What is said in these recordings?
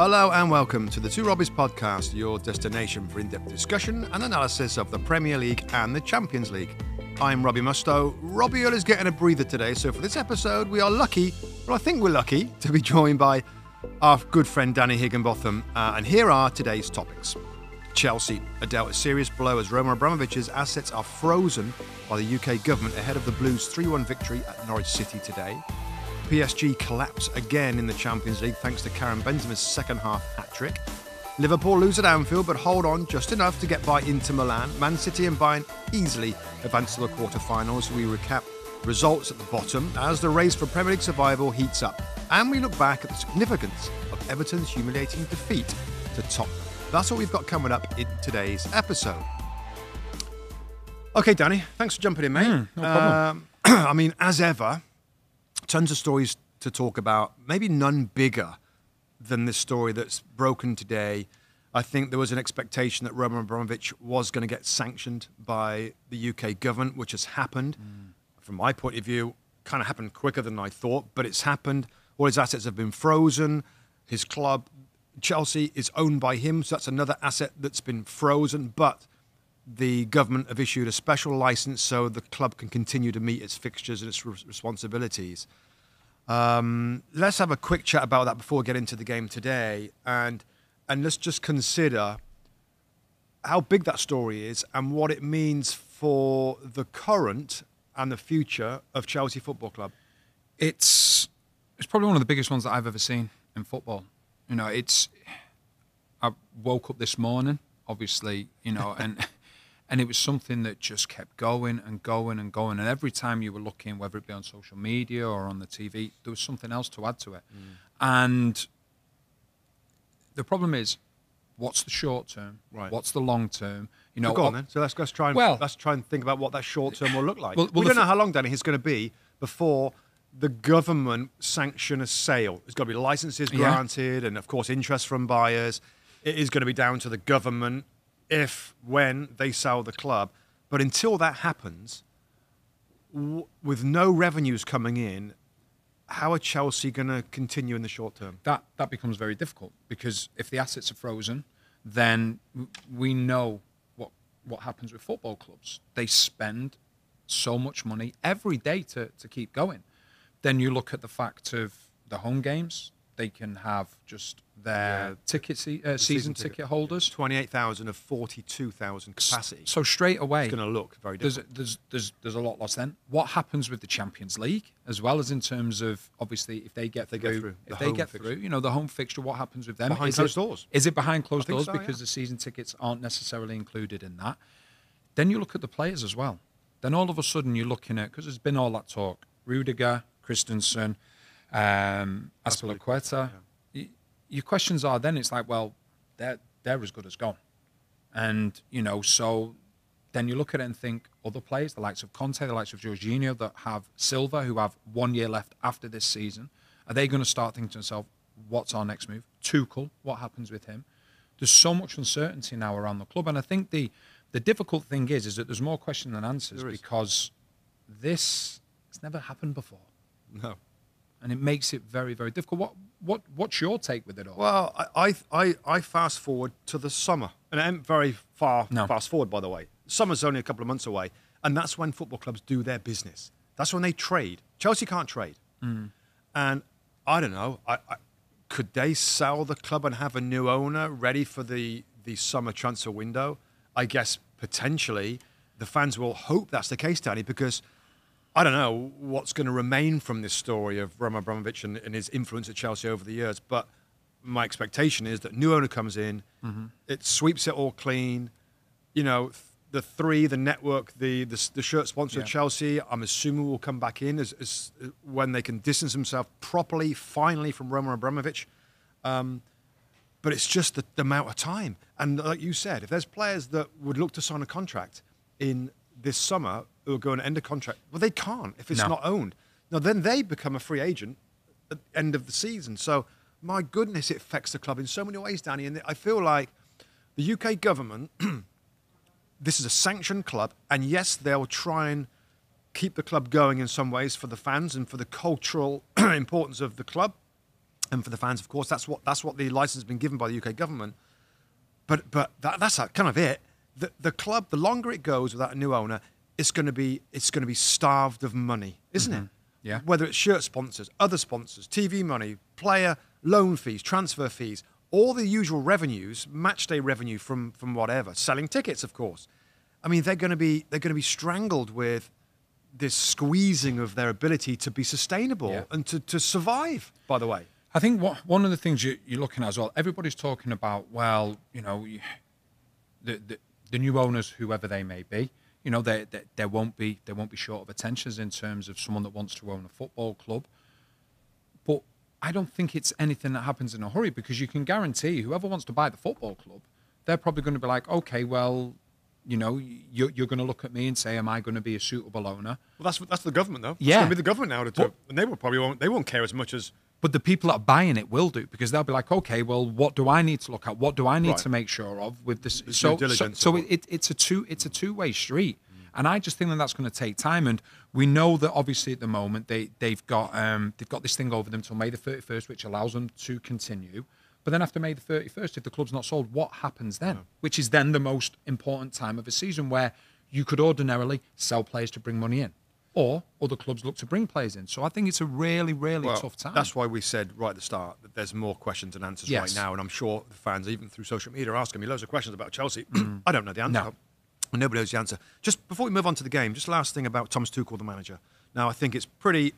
Hello and welcome to the Two Robbies Podcast, your destination for in-depth discussion and analysis of the Premier League and the Champions League. I'm Robbie Mustoe. Robbie is getting a breather today, so for this episode we are lucky, well I think we're lucky, to be joined by our good friend Danny Higginbotham. And here are today's topics. Chelsea are dealt a serious blow as Roman Abramovich's assets are frozen by the UK government ahead of the Blues' 3-1 victory at Norwich City today. PSG collapse again in the Champions League thanks to Karim Benzema's second-half hat-trick. Liverpool lose at Anfield but hold on just enough to get by Inter Milan. Man City and Bayern easily advance to the quarterfinals. We recap results at the bottom as the race for Premier League survival heats up. And we look back at the significance of Everton's humiliating defeat to Tottenham. That's what we've got coming up in today's episode. Okay, Danny, thanks for jumping in, mate. No problem. I mean, as ever, tons of stories to talk about, maybe none bigger than this story that's broken today. I think there was an expectation that Roman Abramovich was going to get sanctioned by the UK government, which has happened. From my point of view, kind of happened quicker than I thought, but it's happened. All his assets have been frozen. His club, Chelsea, is owned by him, so that's another asset that's been frozen. But the government have issued a special license so the club can continue to meet its fixtures and its responsibilities. Let's have a quick chat about that before we get into the game today, and let's just consider how big that story is and what it means for the current and the future of Chelsea Football Club. It's probably one of the biggest ones that I've ever seen in football. You know, I woke up this morning, obviously, you know, and it was something that just kept going and going and going. And every time you were looking, whether it be on social media or on the TV, there was something else to add to it. And the problem is, what's the short term? Right. What's the long term? You know, so go on then. So let's try and think about what that short term will look like. We don't know how long, Danny, it's going to be before the government sanction a sale. There's got to be licenses granted and, of course, interest from buyers. It is going to be down to the government when they sell the club. But until that happens, with no revenues coming in, how are Chelsea going to continue in the short term? That becomes very difficult, because if the assets are frozen, then we know what happens with football clubs. They spend so much money every day to keep going. Then you look at the fact of the home games. They can have just their season ticket holders. 28,000 of 42,000 capacity. So straight away, it's going to look very different. There's a lot lost then. What happens with the Champions League, as well as in terms of, obviously, if they get through, you know, the home fixture, what happens with them? Behind closed doors. Is it behind closed doors? So, because the season tickets aren't necessarily included in that. Then you look at the players as well. Then all of a sudden you're looking at, because there's been all that talk, Rudiger, Christensen, Azpilicueta. Your questions are then, it's like, well, they're as good as gone. And, you know, so then you look at it and think, other players, the likes of Conte, the likes of Jorginho, that have Silva, who have 1 year left after this season, are they going to start thinking to themselves, what's our next move? Tuchel, what happens with him? There's so much uncertainty now around the club. And I think the difficult thing is that there's more questions than answers, because it's never happened before. No. And it makes it very, very difficult. What's your take with it all? Well, I fast forward to the summer, and I'm very fast forward, by the way. Summer's only a couple of months away, and that's when football clubs do their business. That's when they trade. Chelsea can't trade, and I don't know. Could they sell the club and have a new owner ready for the summer transfer window? I guess potentially. The fans will hope that's the case, Danny, because I don't know what's going to remain from this story of Roman Abramovich and his influence at Chelsea over the years. But my expectation is that new owner comes in, it sweeps it all clean. You know, the network, the shirt sponsor of Chelsea, I'm assuming will come back in as when they can distance themselves properly, finally, from Roman Abramovich. But it's just the amount of time. And like you said, if there's players that would look to sign a contract in this summer who are going to end a contract, well, they can't if it's not owned. Now, then they become a free agent at the end of the season. So, my goodness, it affects the club in so many ways, Danny. And I feel like the UK government, this is a sanctioned club, and yes, they'll try and keep the club going in some ways for the fans and for the cultural importance of the club. and for the fans, of course. That's what the license has been given by the UK government. But that's kind of it. The club, the longer it goes without a new owner, it's going to be starved of money, isn't it? Yeah. Whether it's shirt sponsors, other sponsors, TV money, player loan fees, transfer fees, all the usual revenues, match day revenue from whatever, selling tickets, of course. I mean, they're going to be strangled with this squeezing of their ability to be sustainable and to survive. By the way, I think one of the things you're looking at as well, everybody's talking about, well, the new owners, whoever they may be, they won't be short of attentions in terms of someone that wants to own a football club. But I don't think it's anything that happens in a hurry, because you can guarantee whoever wants to buy the football club, they're probably going to be like, okay, well, you're going to look at me and say, am I going to be a suitable owner? Well, that's the government, though. Yeah. It's going to be the government now to do it. And they won't care as much as... But the people that are buying it will do, because they'll be like, okay, well, what do I need to look at? What do I need to make sure of with this? So it's a two-way street. And I just think that's going to take time. And we know that obviously at the moment they've got this thing over them till May the 31st, which allows them to continue. But then after May the 31st, if the club's not sold, what happens then? Which is then the most important time of a season, where you could ordinarily sell players to bring money in, or other clubs look to bring players in. So I think it's a really, really tough time. That's why we said right at the start that there's more questions than answers right now. And I'm sure the fans, even through social media, are asking me loads of questions about Chelsea. I don't know the answer. No. And nobody knows the answer. Just before we move on to the game, just last thing about Thomas Tuchel, the manager. Now, I think it's pretty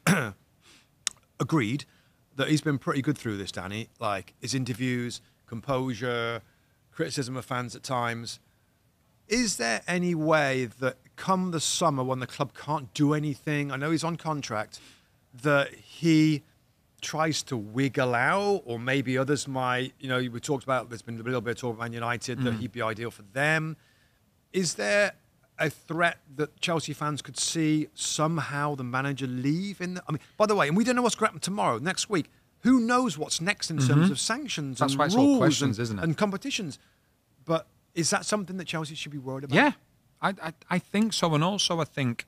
agreed that he's been pretty good through this, Danny. Like his interviews, composure, criticism of fans at times. Is there any way that come the summer when the club can't do anything, I know he's on contract, that he tries to wiggle out, or maybe others might, we talked about, there's been a little bit of talk about Man United, that he'd be ideal for them. Is there a threat that Chelsea fans could see somehow the manager leave? By the way, and we don't know what's going to happen tomorrow, next week. Who knows what's next in terms of sanctions That's and why it's rules all questions, isn't it? And competitions? But is that something that Chelsea should be worried about? Yeah, I think so. And also I think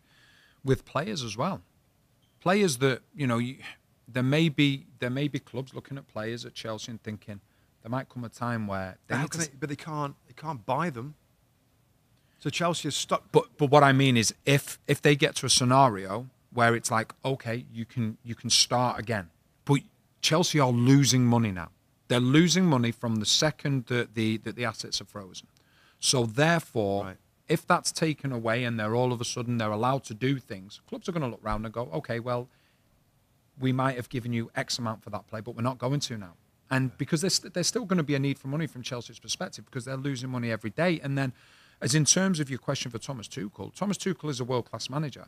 with players as well. Players that, there may be clubs looking at players at Chelsea and thinking there might come a time where but they can't buy them. So Chelsea is stuck. But what I mean is, if they get to a scenario where it's like, okay, you can start again, but Chelsea are losing money now. They're losing money from the second that the assets are frozen. So therefore, if that's taken away and they're all of a sudden they're allowed to do things, clubs are going to look around and go, okay, well, we might have given you X amount for that play, but we're not going to now. And because there's still going to be a need for money from Chelsea's perspective, because they're losing money every day. And then, as in terms of your question for Thomas Tuchel is a world-class manager.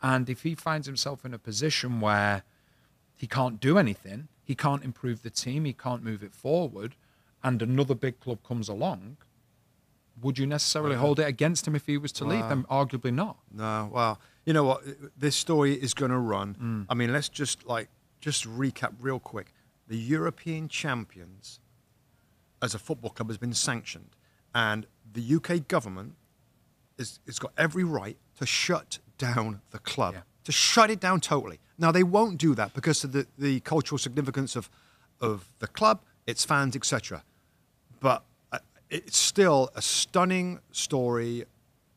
And if he finds himself in a position where he can't do anything, he can't improve the team, he can't move it forward, and another big club comes along, would you necessarily hold it against him if he was to leave? Then arguably not. No, well, you know what? This story is going to run. I mean, let's just recap real quick. The European champions as a football club has been sanctioned, and the UK government has got every right to shut down the club, to shut it down totally. Now, they won't do that because of the cultural significance of the club, its fans, etc. But it's still a stunning story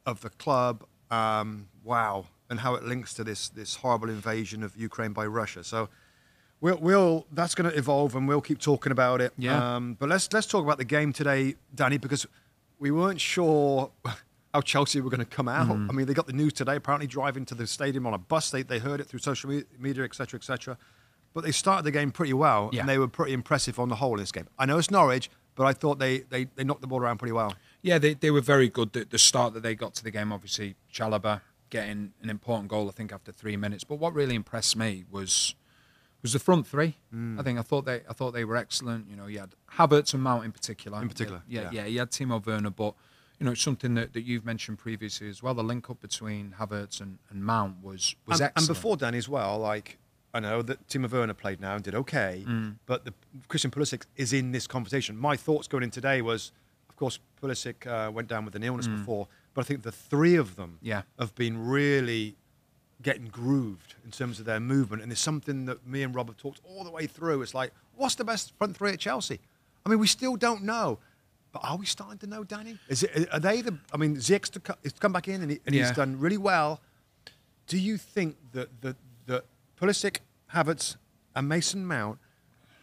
of the club, wow, and how it links to this horrible invasion of Ukraine by Russia. So that's going to evolve, and we'll keep talking about it. Yeah. But let's talk about the game today, Danny, because we weren't sure how Chelsea were going to come out. I mean, they got the news today, apparently driving to the stadium on a bus. They heard it through social media, etc., etc. But they started the game pretty well, and they were pretty impressive on the whole in this game. I know it's Norwich, but I thought they knocked the ball around pretty well. Yeah, they were very good. The start that they got to the game, obviously, Chalobah getting an important goal, I think, after 3 minutes. But what really impressed me was the front three. I thought they were excellent. You had Havertz and Mount in particular. Yeah, he had Timo Werner, but it's something that you've mentioned previously as well. The link up between Havertz and Mount was excellent. And before Danny as well, like, I know that Timo Werner played now and did okay, but Christian Pulisic is in this conversation. My thoughts going in today was, of course, Pulisic went down with an illness before, but I think the three of them have been really getting grooved in terms of their movement. And it's something that me and Rob have talked all the way through. It's like, what's the best front three at Chelsea? I mean, we still don't know. But are we starting to know, Danny? Are they the... I mean, Ziyech's come back in and he's done really well. Do you think that Pulisic, Havertz and Mason Mount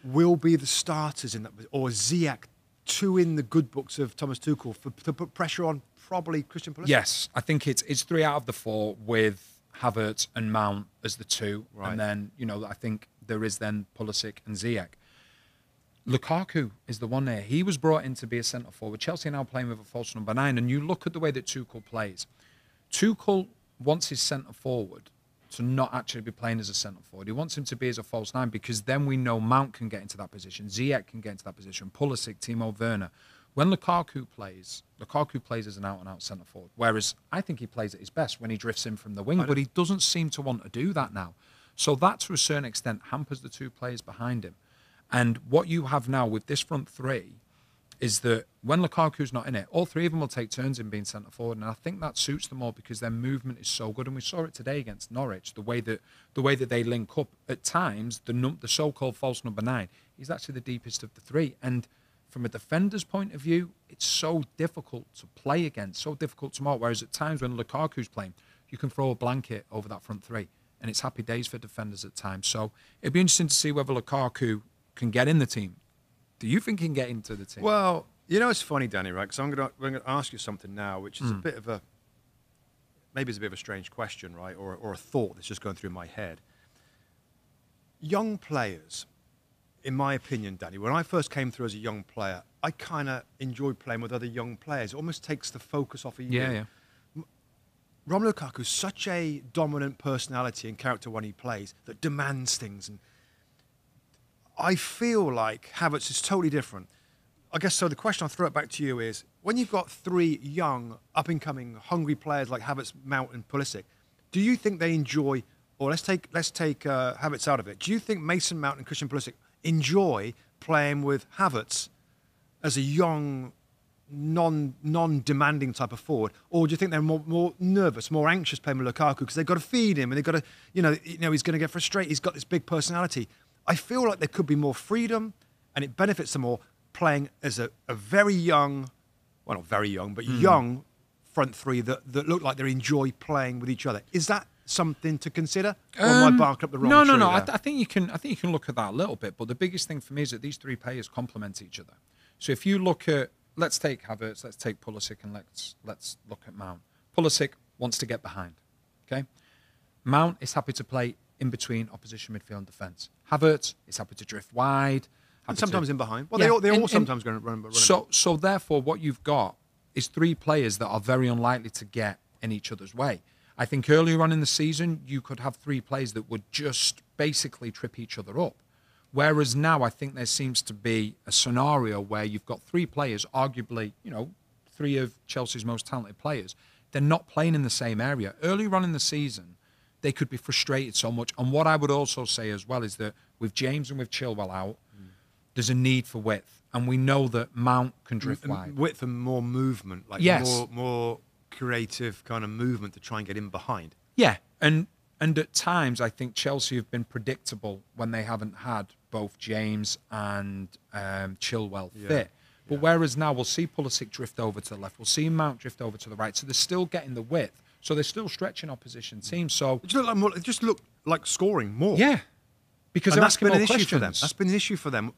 will be the starters in that, or Ziyech, two in the good books of Thomas Tuchel to put pressure on probably Christian Pulisic? Yes, I think it's 3 out of the 4 with Havertz and Mount as the 2. Right. And then, I think there is then Pulisic and Ziyech. Lukaku is the one there. He was brought in to be a centre forward. Chelsea are now playing with a false number 9, and you look at the way that Tuchel plays. Tuchel wants his centre forward to not actually be playing as a centre forward. He wants him to be as a false 9 because then we know Mount can get into that position, Ziyech can get into that position, Pulisic, Timo Werner. When Lukaku plays as an out-and-out centre forward, whereas I think he plays at his best when he drifts in from the wing, but he doesn't seem to want to do that now. So that, to a certain extent, hampers the 2 players behind him. And what you have now with this front 3 is that when Lukaku's not in it, all 3 of them will take turns in being centre forward, and I think that suits them all because their movement is so good. And we saw it today against Norwich, the way that they link up at times. The so-called false number 9 is actually the deepest of the 3, and from a defender's point of view, it's so difficult to play against, so difficult to mark. Whereas at times when Lukaku's playing, you can throw a blanket over that front 3, and it's happy days for defenders at times. So it'd be interesting to see whether Lukaku can get in the team. Do you think he can get into the team? Well, it's funny, Danny, right? Because we're going to ask you something now, which is maybe it's a bit of a strange question, right? Or a thought that's just going through my head. Young players, in my opinion, Danny, when I first came through as a young player, I kind of enjoyed playing with other young players. It almost takes the focus off of you. Yeah. Romelu Lukaku's such a dominant personality and character when he plays that demands things, and I feel like Havertz is totally different. I guess so. The question I'll throw it back to you is, when you've got 3 young, up-and-coming, hungry players like Havertz, Mount and Pulisic, do you think they enjoy, or let's take Havertz out of it, do you think Mason Mount and Christian Pulisic enjoy playing with Havertz as a young, non-demanding type of forward, or do you think they're more nervous, more anxious playing with Lukaku because they've got to feed him and they've got to, he's going to get frustrated. He's got this big personality. I feel like there could be more freedom, and it benefits them more playing as a very young, well, not very young, but young front 3 that look like they enjoy playing with each other. Is that something to consider, or am I barking up the wrong tree? No. I think you can look at that a little bit, but the biggest thing for me is that these 3 players complement each other. So if you look at, let's take Havertz, let's take Pulisic, and let's look at Mount. Pulisic wants to get behind, okay? Mount is happy to play in between opposition midfield and defence. Havertz is happy to drift wide. And sometimes in behind. Well, they all sometimes go run. So therefore, what you've got is 3 players that are very unlikely to get in each other's way. I think earlier on in the season, you could have 3 players that would just basically trip each other up. Whereas now, I think there seems to be a scenario where you've got 3 players, arguably, 3 of Chelsea's most talented players. They're not playing in the same area. Earlier on in the season, they could be frustrated so much. And what I would also say as well is that with James and with Chilwell out, there's a need for width. And we know that Mount can drift wide. Width and more movement, like more creative kind of movement to try and get in behind. Yeah, and at times I think Chelsea have been predictable when they haven't had both James and Chilwell fit. But whereas now we'll see Pulisic drift over to the left, we'll see Mount drift over to the right. So they're still getting the width. So they're still stretching opposition teams. So it just look like scoring more. Yeah, because they're asking more questions. That's been an issue for them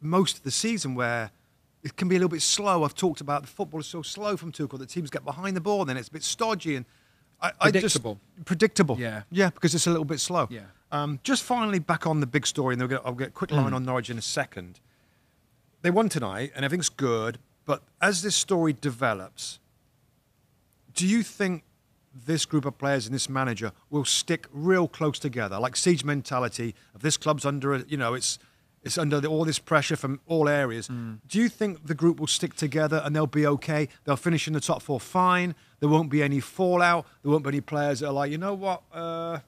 most of the season, where it can be a little bit slow. I've talked about the football is so slow from Tuchel that teams get behind the ball, and then it's a bit stodgy and predictable. Yeah, because it's a little bit slow. Yeah. Just finally back on the big story, and I'll get a quick line on Norwich in a second. They won tonight, and everything's good. But as this story develops, do you think this group of players and this manager will stick real close together, like siege mentality of this club's under, it's under all this pressure from all areas. Do you think the group will stick together and they'll be okay? They'll finish in the top 4 fine. There won't be any fallout. There won't be any players that are like, you know what, I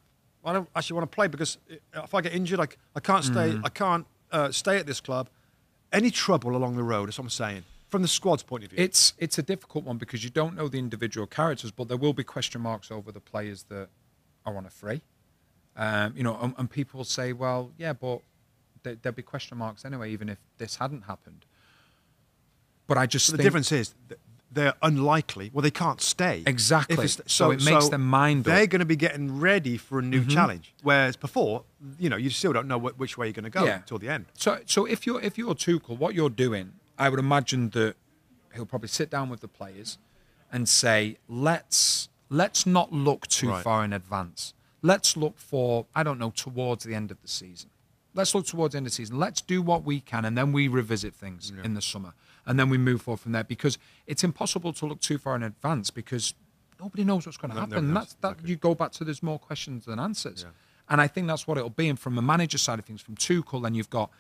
don't actually want to play because if I get injured, I can't stay. I can't stay at this club. Any trouble along the road? That's what I'm saying. From the squad's point of view, it's a difficult one because you don't know the individual characters, but there will be question marks over the players that are on a free. And people will say, well, yeah, but there'd be question marks anyway, even if this hadn't happened. But I just think... The difference is they're unlikely. Well, they can't stay. Exactly. So it makes them mind up. They're going to be getting ready for a new challenge. Whereas before, you still don't know which way you're going to go until the end. So if you're Tuchel, what you're doing, I would imagine that he'll probably sit down with the players and say, let's not look too far in advance. Let's look for, I don't know, towards the end of the season. Let's look towards the end of the season. Let's do what we can, and then we revisit things in the summer. And then we move forward from there, because it's impossible to look too far in advance because nobody knows what's going to happen. You go back to there's more questions than answers. Yeah. And I think that's what it'll be. And from a manager side of things, from Tuchel, then you've got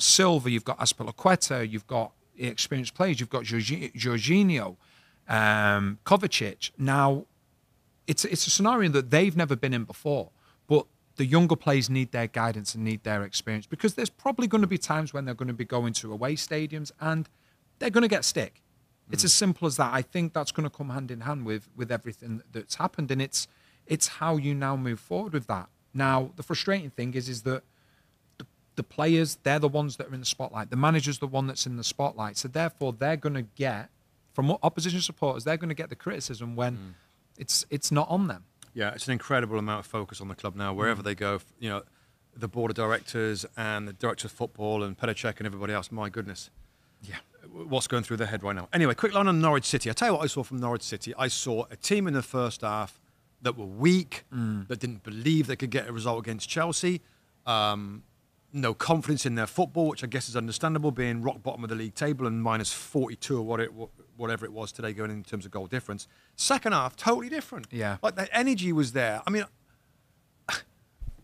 Silva, you've got Azpilicueta, you've got experienced players, you've got Jorginho, Kovacic. Now, it's a scenario that they've never been in before, but the younger players need their guidance and need their experience, because there's probably going to be times when they're going to be going to away stadiums and they're going to get stick. It's as simple as that. I think that's going to come hand in hand with everything that's happened, and it's how you now move forward with that. Now, the frustrating thing is that the players, they're the ones that are in the spotlight. The manager's the one that's in the spotlight. So therefore, they're going to get, from opposition supporters, they're going to get the criticism when it's not on them. Yeah, it's an incredible amount of focus on the club now. Wherever they go, the board of directors and the director of football and Petacek and everybody else, my goodness. Yeah. What's going through their head right now? Anyway, quick line on Norwich City. I'll tell you what I saw from Norwich City. I saw a team in the first half that were weak, that didn't believe they could get a result against Chelsea. No confidence in their football, which I guess is understandable, being rock bottom of the league table and minus 42 or whatever it was today going in terms of goal difference. Second half, totally different. Yeah. Like, the energy was there. I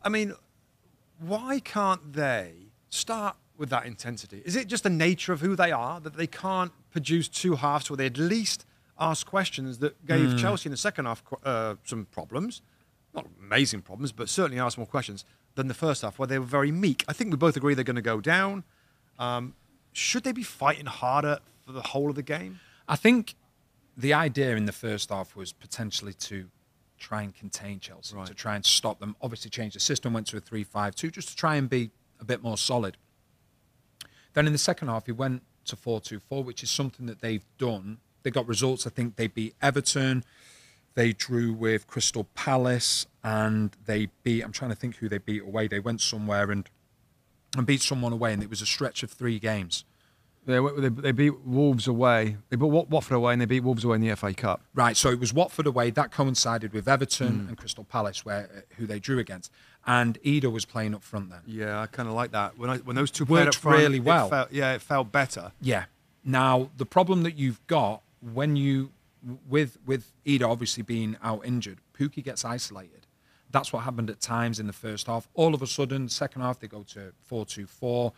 mean, why can't they start with that intensity? Is it just the nature of who they are that they can't produce two halves where they at least ask questions that gave Chelsea in the second half some problems? Not amazing problems, but certainly asked more questions than the first half, where they were very meek. I think we both agree they're going to go down. Should they be fighting harder for the whole of the game? I think the idea in the first half was potentially to try and contain Chelsea, to try and stop them. Obviously change the system, went to a 3-5-2, just to try and be a bit more solid. Then in the second half, he went to 4-2-4, which is something that they've done. They got results. I think they beat Everton. They drew with Crystal Palace, and they beat, I'm trying to think who they beat away. They went somewhere and beat someone away, and it was a stretch of 3 games. They beat Wolves away. They beat Watford away, and they beat Wolves away in the FA Cup. Right, so it was Watford away. That coincided with Everton and Crystal Palace, who they drew against. And Ida was playing up front then. Yeah, I kind of like that. When those two played up front, really well. It felt better. Yeah. Now, the problem that you've got when you, with Ida obviously being out injured, Pukki gets isolated. That's what happened at times in the first half. All of a sudden, second half, they go to 4-2-4.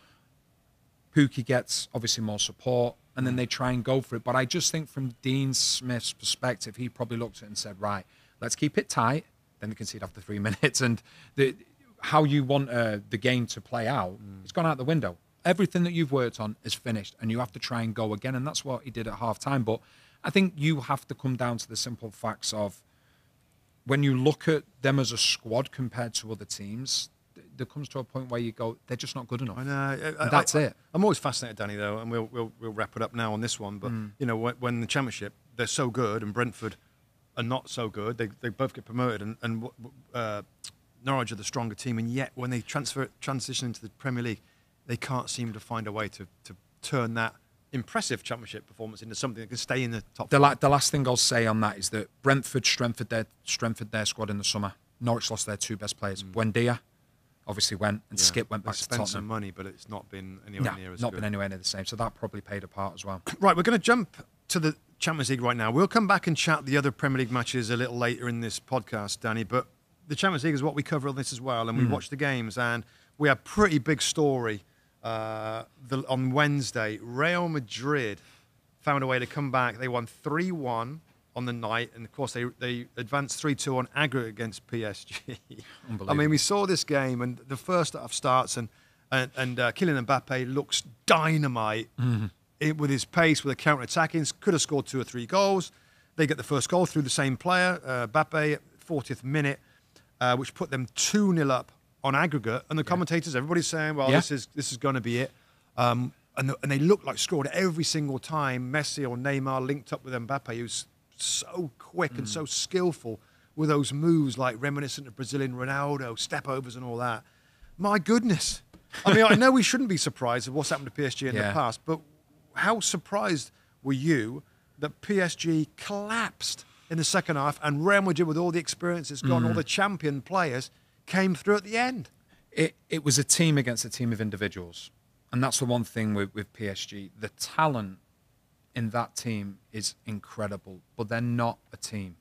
Pukki gets obviously more support, and then they try and go for it. But I just think from Dean Smith's perspective, he probably looked at it and said, right, let's keep it tight. Then they concede after 3 minutes. And how you want the game to play out, it's gone out the window. Everything that you've worked on is finished, and you have to try and go again. And that's what he did at half-time. But I think you have to come down to the simple facts of when you look at them as a squad compared to other teams, there comes to a point where you go, they're just not good enough. I know. That's it. I'm always fascinated, Danny, though, and we'll wrap it up now on this one. But when the Championship, they're so good, and Brentford are not so good. They both get promoted, and Norwich are the stronger team, and yet when they transition into the Premier League, they can't seem to find a way to turn that impressive Championship performance into something that can stay in the top. The last thing I'll say on that is that Brentford strengthened their squad in the summer. Norwich lost their 2 best players. Buendia obviously went, and Skip went back to Tottenham. Spent some money, but it's not been anywhere near as good. Not been anywhere near the same. So that probably played a part as well. Right, we're going to jump to the Champions League right now. We'll come back and chat the other Premier League matches a little later in this podcast, Danny. But the Champions League is what we cover on this as well, and we watch the games, and we have a pretty big story on Wednesday. Real Madrid found a way to come back. They won 3-1 on the night, and of course they advanced 3-2 on aggregate against PSG. I mean, we saw this game, and the first half starts, and Kylian Mbappe looks dynamite with his pace, with a counter-attacking. Could have scored 2 or 3 goals. They get the first goal through the same player, Mbappe, 40th minute, which put them 2-0 up on aggregate. And the commentators, everybody's saying, well, this is going to be it. And they looked like scored every single time Messi or Neymar linked up with Mbappe, who's so quick and so skillful with those moves like reminiscent of Brazilian Ronaldo, step-overs and all that. My goodness. I mean, I know we shouldn't be surprised at what's happened to PSG in the past, but how surprised were you that PSG collapsed in the second half and Real Madrid, with all the experience it's got, all the champion players, came through at the end? It was a team against a team of individuals. And that's the one thing with PSG. The talent in that team is incredible, but they're not a team.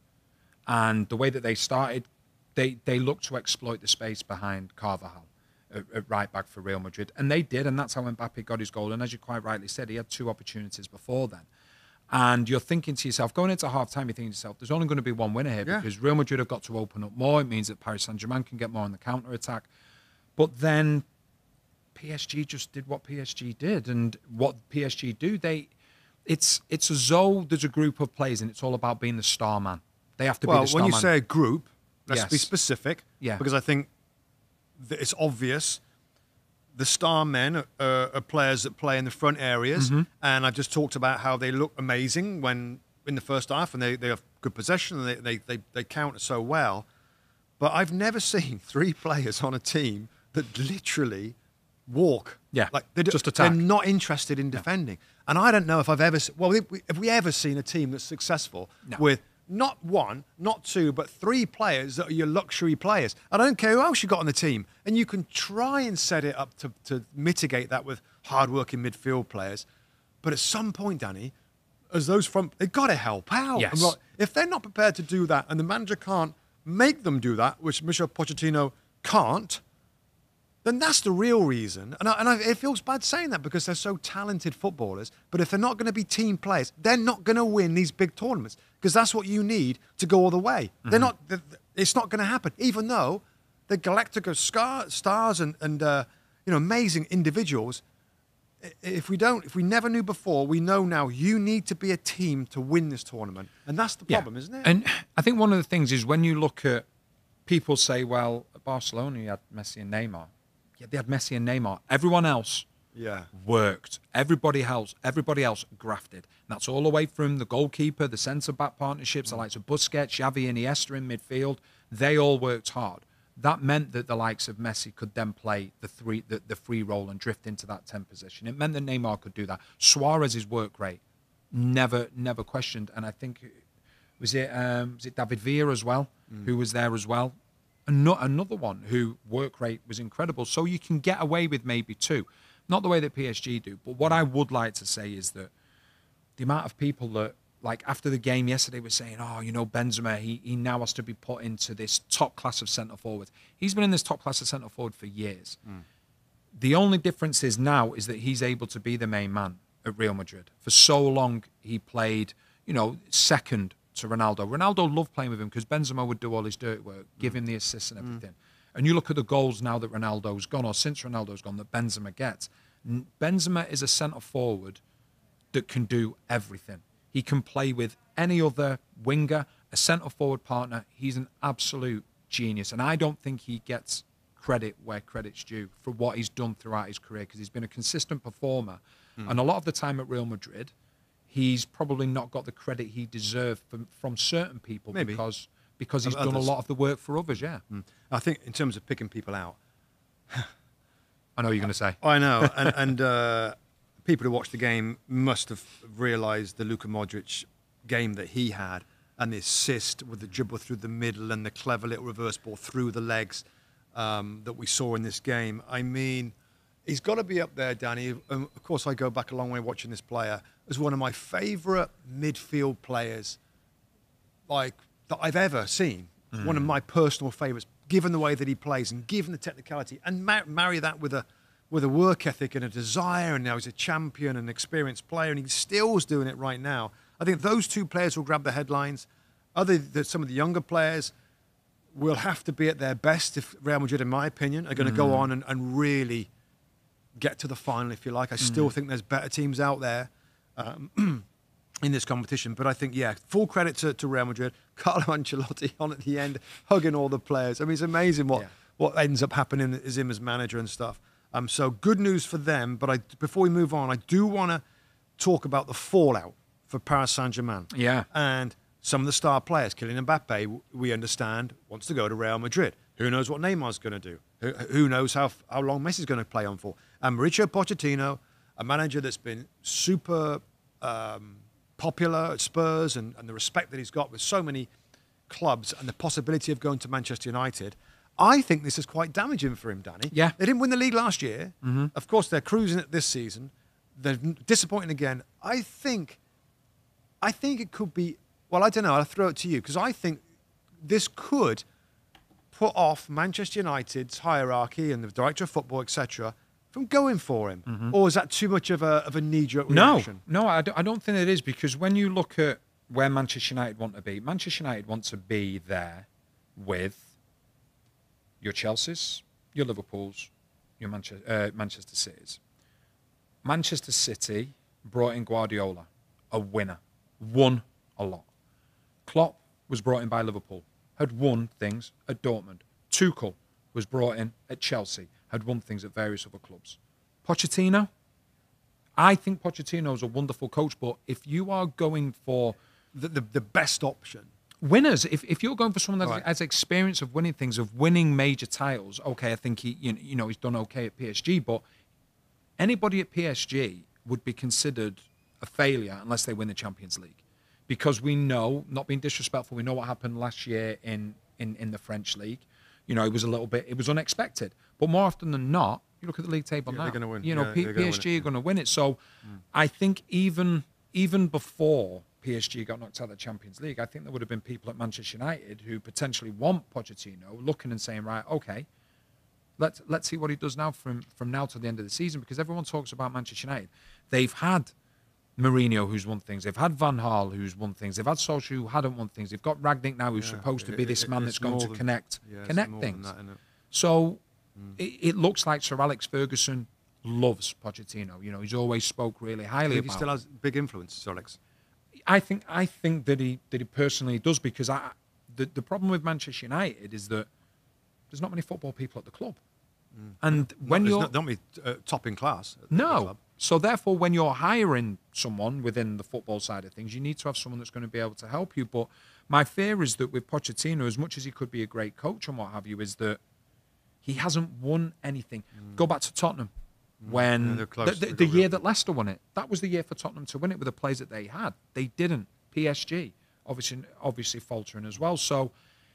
And the way that they started, they looked to exploit the space behind Carvajal at right back for Real Madrid. And they did, and that's how Mbappe got his goal. And as you quite rightly said, he had 2 opportunities before then. And you're thinking to yourself, going into half-time, you're thinking to yourself, there's only going to be one winner here because Real Madrid have got to open up more. It means that Paris Saint-Germain can get more on the counter-attack. But then PSG just did what PSG did. And what PSG do, it's as though there's a group of players and it's all about being the star man. They have to be the star man. Well, when you say a group, let's be specific. Yeah. Because I think that it's obvious the star men are players that play in the front areas. And I've just talked about how they look amazing when in the first half and they have good possession and they counter so well. But I've never seen 3 players on a team that literally walk. Yeah, like just attack. They're not interested in defending. And I don't know if I've ever... Well, have we ever seen a team that's successful with not 1, not 2, but 3 players that are your luxury players? I don't care who else you got on the team. And you can try and set it up to mitigate that with hard-working midfield players. But at some point, Danny, as those front... They've got to help out. Yes. And if they're not prepared to do that and the manager can't make them do that, which Michel Pochettino can't, then that's the real reason. And it feels bad saying that because they're so talented footballers. But if they're not going to be team players, they're not going to win these big tournaments because that's what you need to go all the way. They're not. It's not going to happen, even though they're Galactica stars and amazing individuals. If we never knew before, we know now. You need to be a team to win this tournament, and that's the problem, isn't it? And I think one of the things is when you look at people say, well, at Barcelona you had Messi and Neymar. Yeah, they had Messi and Neymar. Everyone else worked. Everybody else grafted. And that's all the way from the goalkeeper, the centre-back partnerships, the likes of Busquets, Xavi, and Iniesta in midfield. They all worked hard. That meant that the likes of Messi could then play the free role and drift into that 10 position. It meant that Neymar could do that. Suarez's work rate, never questioned. And I think, was it David Villa as well, who was there as well? Another one who work rate was incredible. So you can get away with maybe 2. Not the way that PSG do, but what I would like to say is that the amount of people that, like after the game yesterday, were saying, Benzema, he now has to be put into this top class of centre-forwards. He's been in this top class of centre-forward for years. The only difference is now is that he's able to be the main man at Real Madrid. For so long, he played, second to Ronaldo. Ronaldo loved playing with him because Benzema would do all his dirty work, give him the assists and everything. And you look at the goals now that Ronaldo's gone, or since Ronaldo's gone, that Benzema gets. Benzema is a centre-forward that can do everything. He can play with any other winger, a centre-forward partner. He's an absolute genius. And I don't think he gets credit where credit's due for what he's done throughout his career because he's been a consistent performer. And a lot of the time at Real Madrid, he's probably not got the credit he deserved from certain people because he's done a lot of the work for others, I think in terms of picking people out... I know what you're going to say. I know. and people who watched the game must have realised the Luka Modric game that he had and the assist with the dribble through the middle and the clever little reverse ball through the legs that we saw in this game. I mean, he's got to be up there, Danny. Of course, I go back a long way watching this player as one of my favourite midfield players that I've ever seen. One of my personal favourites, given the way that he plays and given the technicality, and marry that with a work ethic and a desire, and now he's a champion and experienced player, and he still is doing it right now. I think those 2 players will grab the headlines. Some of the younger players will have to be at their best if Real Madrid, in my opinion, are going to go on and really get to the final, if you like. I still think there's better teams out there. in this competition. But I think, full credit to Real Madrid. Carlo Ancelotti on at the end, hugging all the players. I mean, it's amazing what ends up happening as him as manager and stuff. So good news for them. But before we move on, I do want to talk about the fallout for Paris Saint-Germain. Yeah. And some of the star players. Kylian Mbappe, we understand, wants to go to Real Madrid. Who knows what Neymar's going to do? Who knows how long Messi's going to play on for? And Mauricio Pochettino, a manager that's been super popular at Spurs and the respect that he's got with so many clubs and the possibility of going to Manchester United, I think this is quite damaging for him, Danny. Yeah. They didn't win the league last year. Mm-hmm. Of course, they're cruising it this season. They're disappointing again. I think it could be, well, I don't know, I'll throw it to you, because I think this could put off Manchester United's hierarchy and the director of football, etc., from going for him. Mm-hmm. Or is that too much of a knee-jerk reaction? No, I don't think it is, because when you look at where Manchester United want to be, Manchester United want to be there with your Chelseas, your Liverpools, your Manchester Cities. Manchester City brought in Guardiola, a winner, won a lot. Klopp was brought in by Liverpool, had won things at Dortmund. Tuchel was brought in at Chelsea, had won things at various other clubs. Pochettino, I think Pochettino is a wonderful coach, but if you are going for the best option, winners, if you're going for someone that has experience of winning things, of winning major titles, okay, I think he's done okay at PSG, but anybody at PSG would be considered a failure unless they win the Champions League. Because we know, not being disrespectful, we know what happened last year in the French league. It was unexpected. But more often than not, you look at the league table now. They're going to win. PSG are going to win it. So I think even before PSG got knocked out of the Champions League, I think there would have been people at Manchester United who potentially want Pochettino looking and saying, right, okay, let's see what he does now from now to the end of the season, because everyone talks about Manchester United. They've had Mourinho, who's won things. They've had Van Gaal, who's won things. They've had Solskjaer, who hadn't won things. They've got Ragnick now, who's supposed to be this man that's going to connect things. That, so it looks like Sir Alex Ferguson loves Pochettino. He's always spoke really highly about him. He still has big influence, Sir Alex. I think that he personally does, because the problem with Manchester United is that there's not many football people at the club. And when there's not many top in class at the club. So therefore, when you're hiring someone within the football side of things, you need to have someone that's going to be able to help you. But my fear is that with Pochettino, as much as he could be a great coach and what have you, is that he hasn't won anything. Go back to Tottenham. When the year that Leicester won it, that was the year for Tottenham to win it with the players that they had. They didn't. PSG, obviously faltering as well. So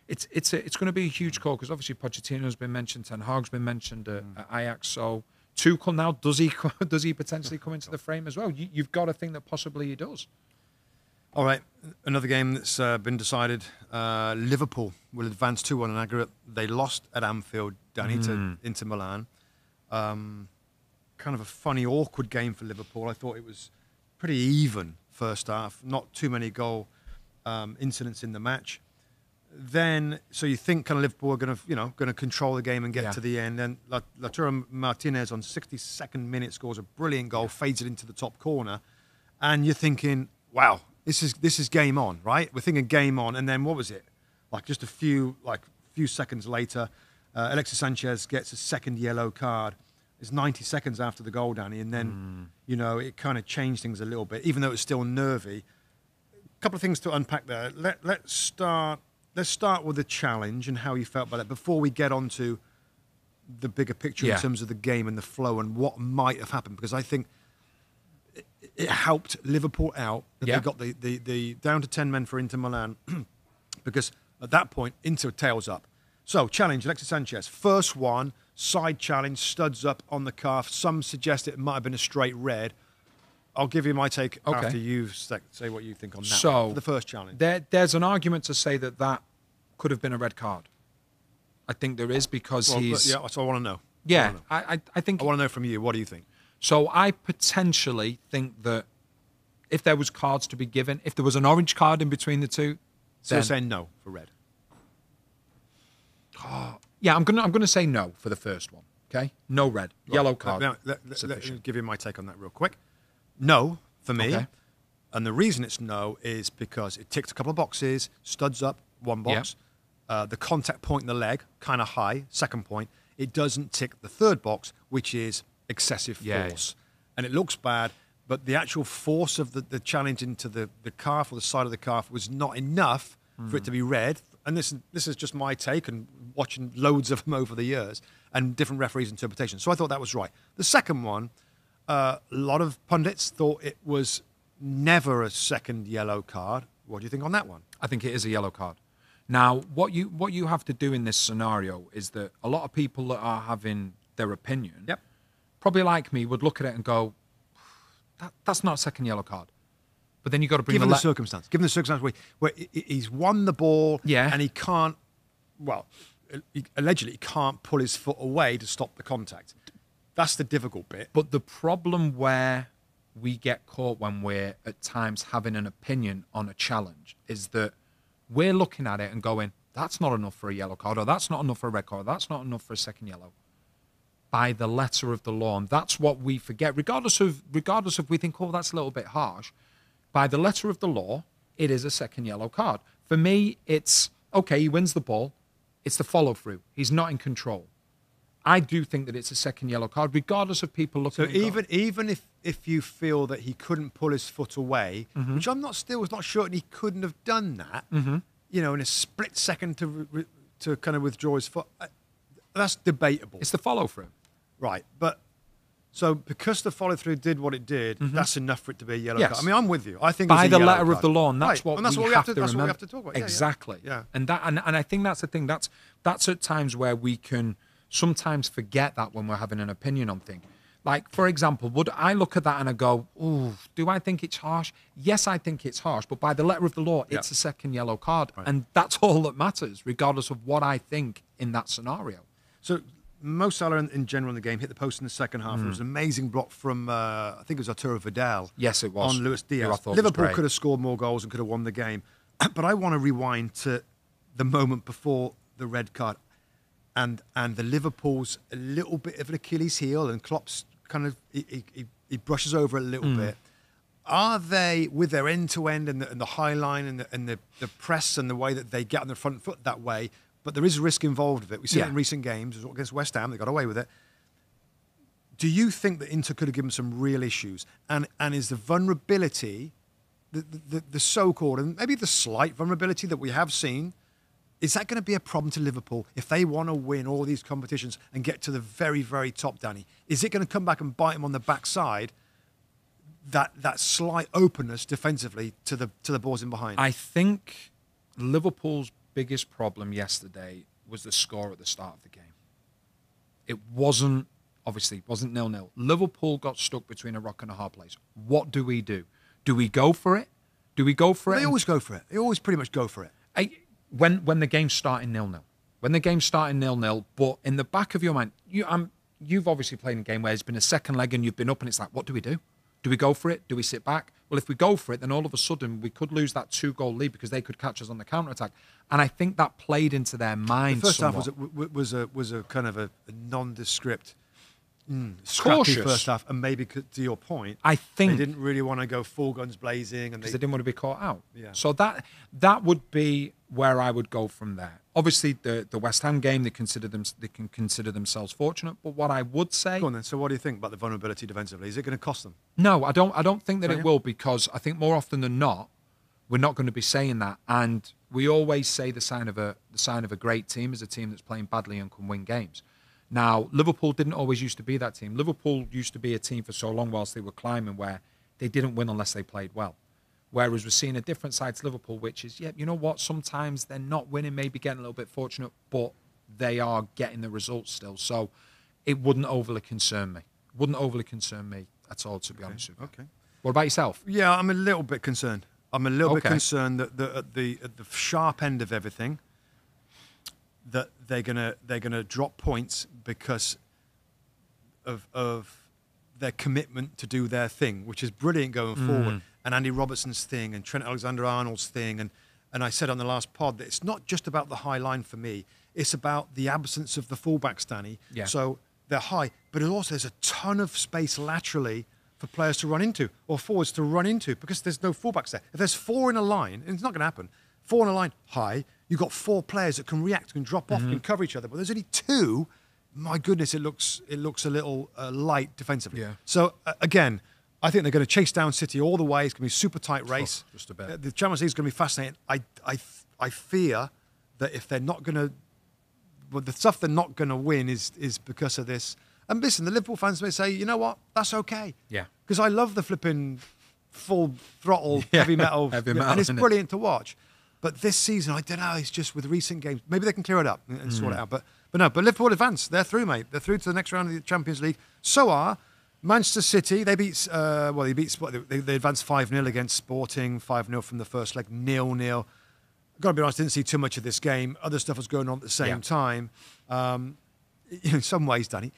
it's going to be a huge call, because obviously Pochettino's been mentioned, Ten Hag's been mentioned at Ajax. So Tuchel now, does he potentially come into the frame as well? You've got to think that possibly he does. All right, another game that's been decided. Liverpool will advance 2-1 in aggregate. They lost at Anfield, Danny, to Inter Milan. Kind of a funny, awkward game for Liverpool. I thought it was pretty even first half. Not too many goal incidents in the match. Then, so you think kind of Liverpool are going to control the game and get to the end. Then Lautaro Martinez on 62nd minute scores a brilliant goal, fades it into the top corner, and you're thinking, wow, this is game on, right? We're thinking game on, and then what was it? Like just a few seconds later, Alexis Sanchez gets a second yellow card. It's 90 seconds after the goal, Danny, and then it kind of changed things a little bit, even though it was still nervy. A couple of things to unpack there. Let's start with the challenge and how you felt about it before we get on to the bigger picture in terms of the game and the flow and what might have happened, because I think it helped Liverpool out that they got the down to 10 men for Inter Milan, because at that point Inter tails up. So challenge, Alexis Sanchez, first one, side challenge, studs up on the calf. Some suggest it might have been a straight red. I'll give you my take after you say what you think on that. So, for the first challenge. There's an argument to say that could have been a red card. I think there is, because he's... Yeah, so I want to know. Yeah, I think... I want to know from you. What do you think? So I potentially think that if there was cards to be given, if there was an orange card in between the two... So you're saying no for red? Yeah, I'm gonna say no for the first one, okay? No red. Right. Yellow card. Let me give you my take on that real quick. No, for me. Okay. And the reason it's no is because it ticked a couple of boxes, studs up, one box. The contact point in the leg, kind of high, second point. It doesn't tick the third box, which is excessive force. And it looks bad, but the actual force of the challenge into the calf or the side of the calf was not enough for it to be red. And this is just my take and watching loads of them over the years and different referees' interpretations. So I thought that was right. The second one, a lot of pundits thought it was never a second yellow card. What do you think on that one? I think it is a yellow card. Now, what you have to do in this scenario is that a lot of people that are having their opinion, probably like me, would look at it and go, that's not a second yellow card. But then you've got to bring given the circumstance. Given the circumstance where he's won the ball and he can't, allegedly he can't pull his foot away to stop the contact. That's the difficult bit. But the problem where we get caught when we're at times having an opinion on a challenge is that we're looking at it and going, that's not enough for a yellow card, or that's not enough for a red card, or that's not enough for a second yellow. By the letter of the law, and that's what we forget, regardless of we think, oh, that's a little bit harsh. By the letter of the law, it is a second yellow card. For me, it's, okay, he wins the ball. It's the follow-through. He's not in control. I do think that it's a second yellow card, regardless of people looking. So even if you feel that he couldn't pull his foot away, which I'm not sure he couldn't have done that, you know, in a split second to kind of withdraw his foot, that's debatable. It's the follow-through, right? But so because the follow-through did what it did, that's enough for it to be a yellow card. I mean, I'm with you. I think by the letter card. of the law, and that's what we have to remember. That's what we have to talk about. Exactly. And I think that's the thing. That's at times where we can sometimes forget that when we're having an opinion on things. Like, for example, would I look at that and I go, ooh, do I think it's harsh? Yes, I think it's harsh, but by the letter of the law, it's a second yellow card. Right. And that's all that matters, regardless of what I think in that scenario. So Mo Salah in general in the game hit the post in the second half. It was an amazing block from, I think it was Arturo Vidal. Yes, it was. On Luis Diaz. Liverpool could have scored more goals and could have won the game. But I want to rewind to the moment before the red card. And the Liverpool's a little bit of an Achilles heel, and Klopp's kind of he brushes over a little bit. Are they, with their end-to-end and the high line and the press and the way that they get on the front foot that way, but there is risk involved with it. We see it in recent games against West Ham. They got away with it. Do you think that Inter could have given some real issues? And is the vulnerability, the so-called, and maybe the slight vulnerability that we have seen, is that going to be a problem to Liverpool if they want to win all these competitions and get to the very, very top, Danny? Is it going to come back and bite them on the backside, that slight openness defensively to the balls in behind? I think Liverpool's biggest problem yesterday was the score at the start of the game. It wasn't 0-0. Liverpool got stuck between a rock and a hard place. What do? Do we go for it? They always go for it. They always pretty much go for it. When the game's starting 0-0. When the game's starting 0-0, but in the back of your mind, you've obviously played in a game where it's been a second leg and you've been up and it's like, what do we do? Do we go for it? Do we sit back? Well, if we go for it, then all of a sudden we could lose that 2-goal lead because they could catch us on the counter-attack. And I think that played into their minds. The first somewhat. half was a kind of a nondescript, scrappy first half, and maybe to your point, I think they didn't really want to go full guns blazing, and because they didn't want to be caught out. Yeah. So that would be where I would go from there. Obviously, the West Ham game, they can consider themselves fortunate. But what I would say, go on then. So what do you think about the vulnerability defensively? Is it going to cost them? No, I don't think that it will, because I think more often than not, we're not going to be saying that. And we always say the sign of a great team is a team that's playing badly and can win games. Now, Liverpool didn't always used to be that team. Liverpool used to be a team for so long whilst they were climbing where they didn't win unless they played well. Whereas we're seeing a different side to Liverpool, which is, you know what, sometimes they're not winning, maybe getting a little bit fortunate, but they are getting the results still. So it wouldn't overly concern me. Wouldn't overly concern me at all, to be honest with you. Okay. What about yourself? Yeah, I'm a little bit concerned. I'm a little bit concerned that at the sharp end of everything, that they're gonna drop points because of their commitment to do their thing, which is brilliant going forward. And Andy Robertson's thing and Trent Alexander-Arnold's thing. And I said on the last pod that it's not just about the high line for me. It's about the absence of the fullbacks, Danny. Yeah. So they're high, but also there's a ton of space laterally for players to run into or forwards to run into because there's no fullbacks there. If there's 4 in a line, and it's not going to happen, 4 in a line high, you've got 4 players that can react, can drop off, can cover each other. But there's only 2. My goodness, it looks a little light defensively. Yeah. So again, I think they're going to chase down City all the way. It's going to be a super tight race. Just a bit. The Champions League is going to be fascinating. I fear that if they're not going to, well, the stuff they're not going to win is because of this. And listen, the Liverpool fans may say, you know what, that's okay. Yeah. Because I love the flipping full throttle heavy metal, and it's brilliant to watch. But this season, I don't know. It's just with recent games, maybe they can clear it up and sort it out. But Liverpool advance. They're through, mate. They're through to the next round of the Champions League. So are Manchester City. They beat. They advanced 5-0 against Sporting. 5-0 from the first leg. 0-0. I've got to be honest. I didn't see too much of this game. Other stuff was going on at the same time. In some ways, Danny,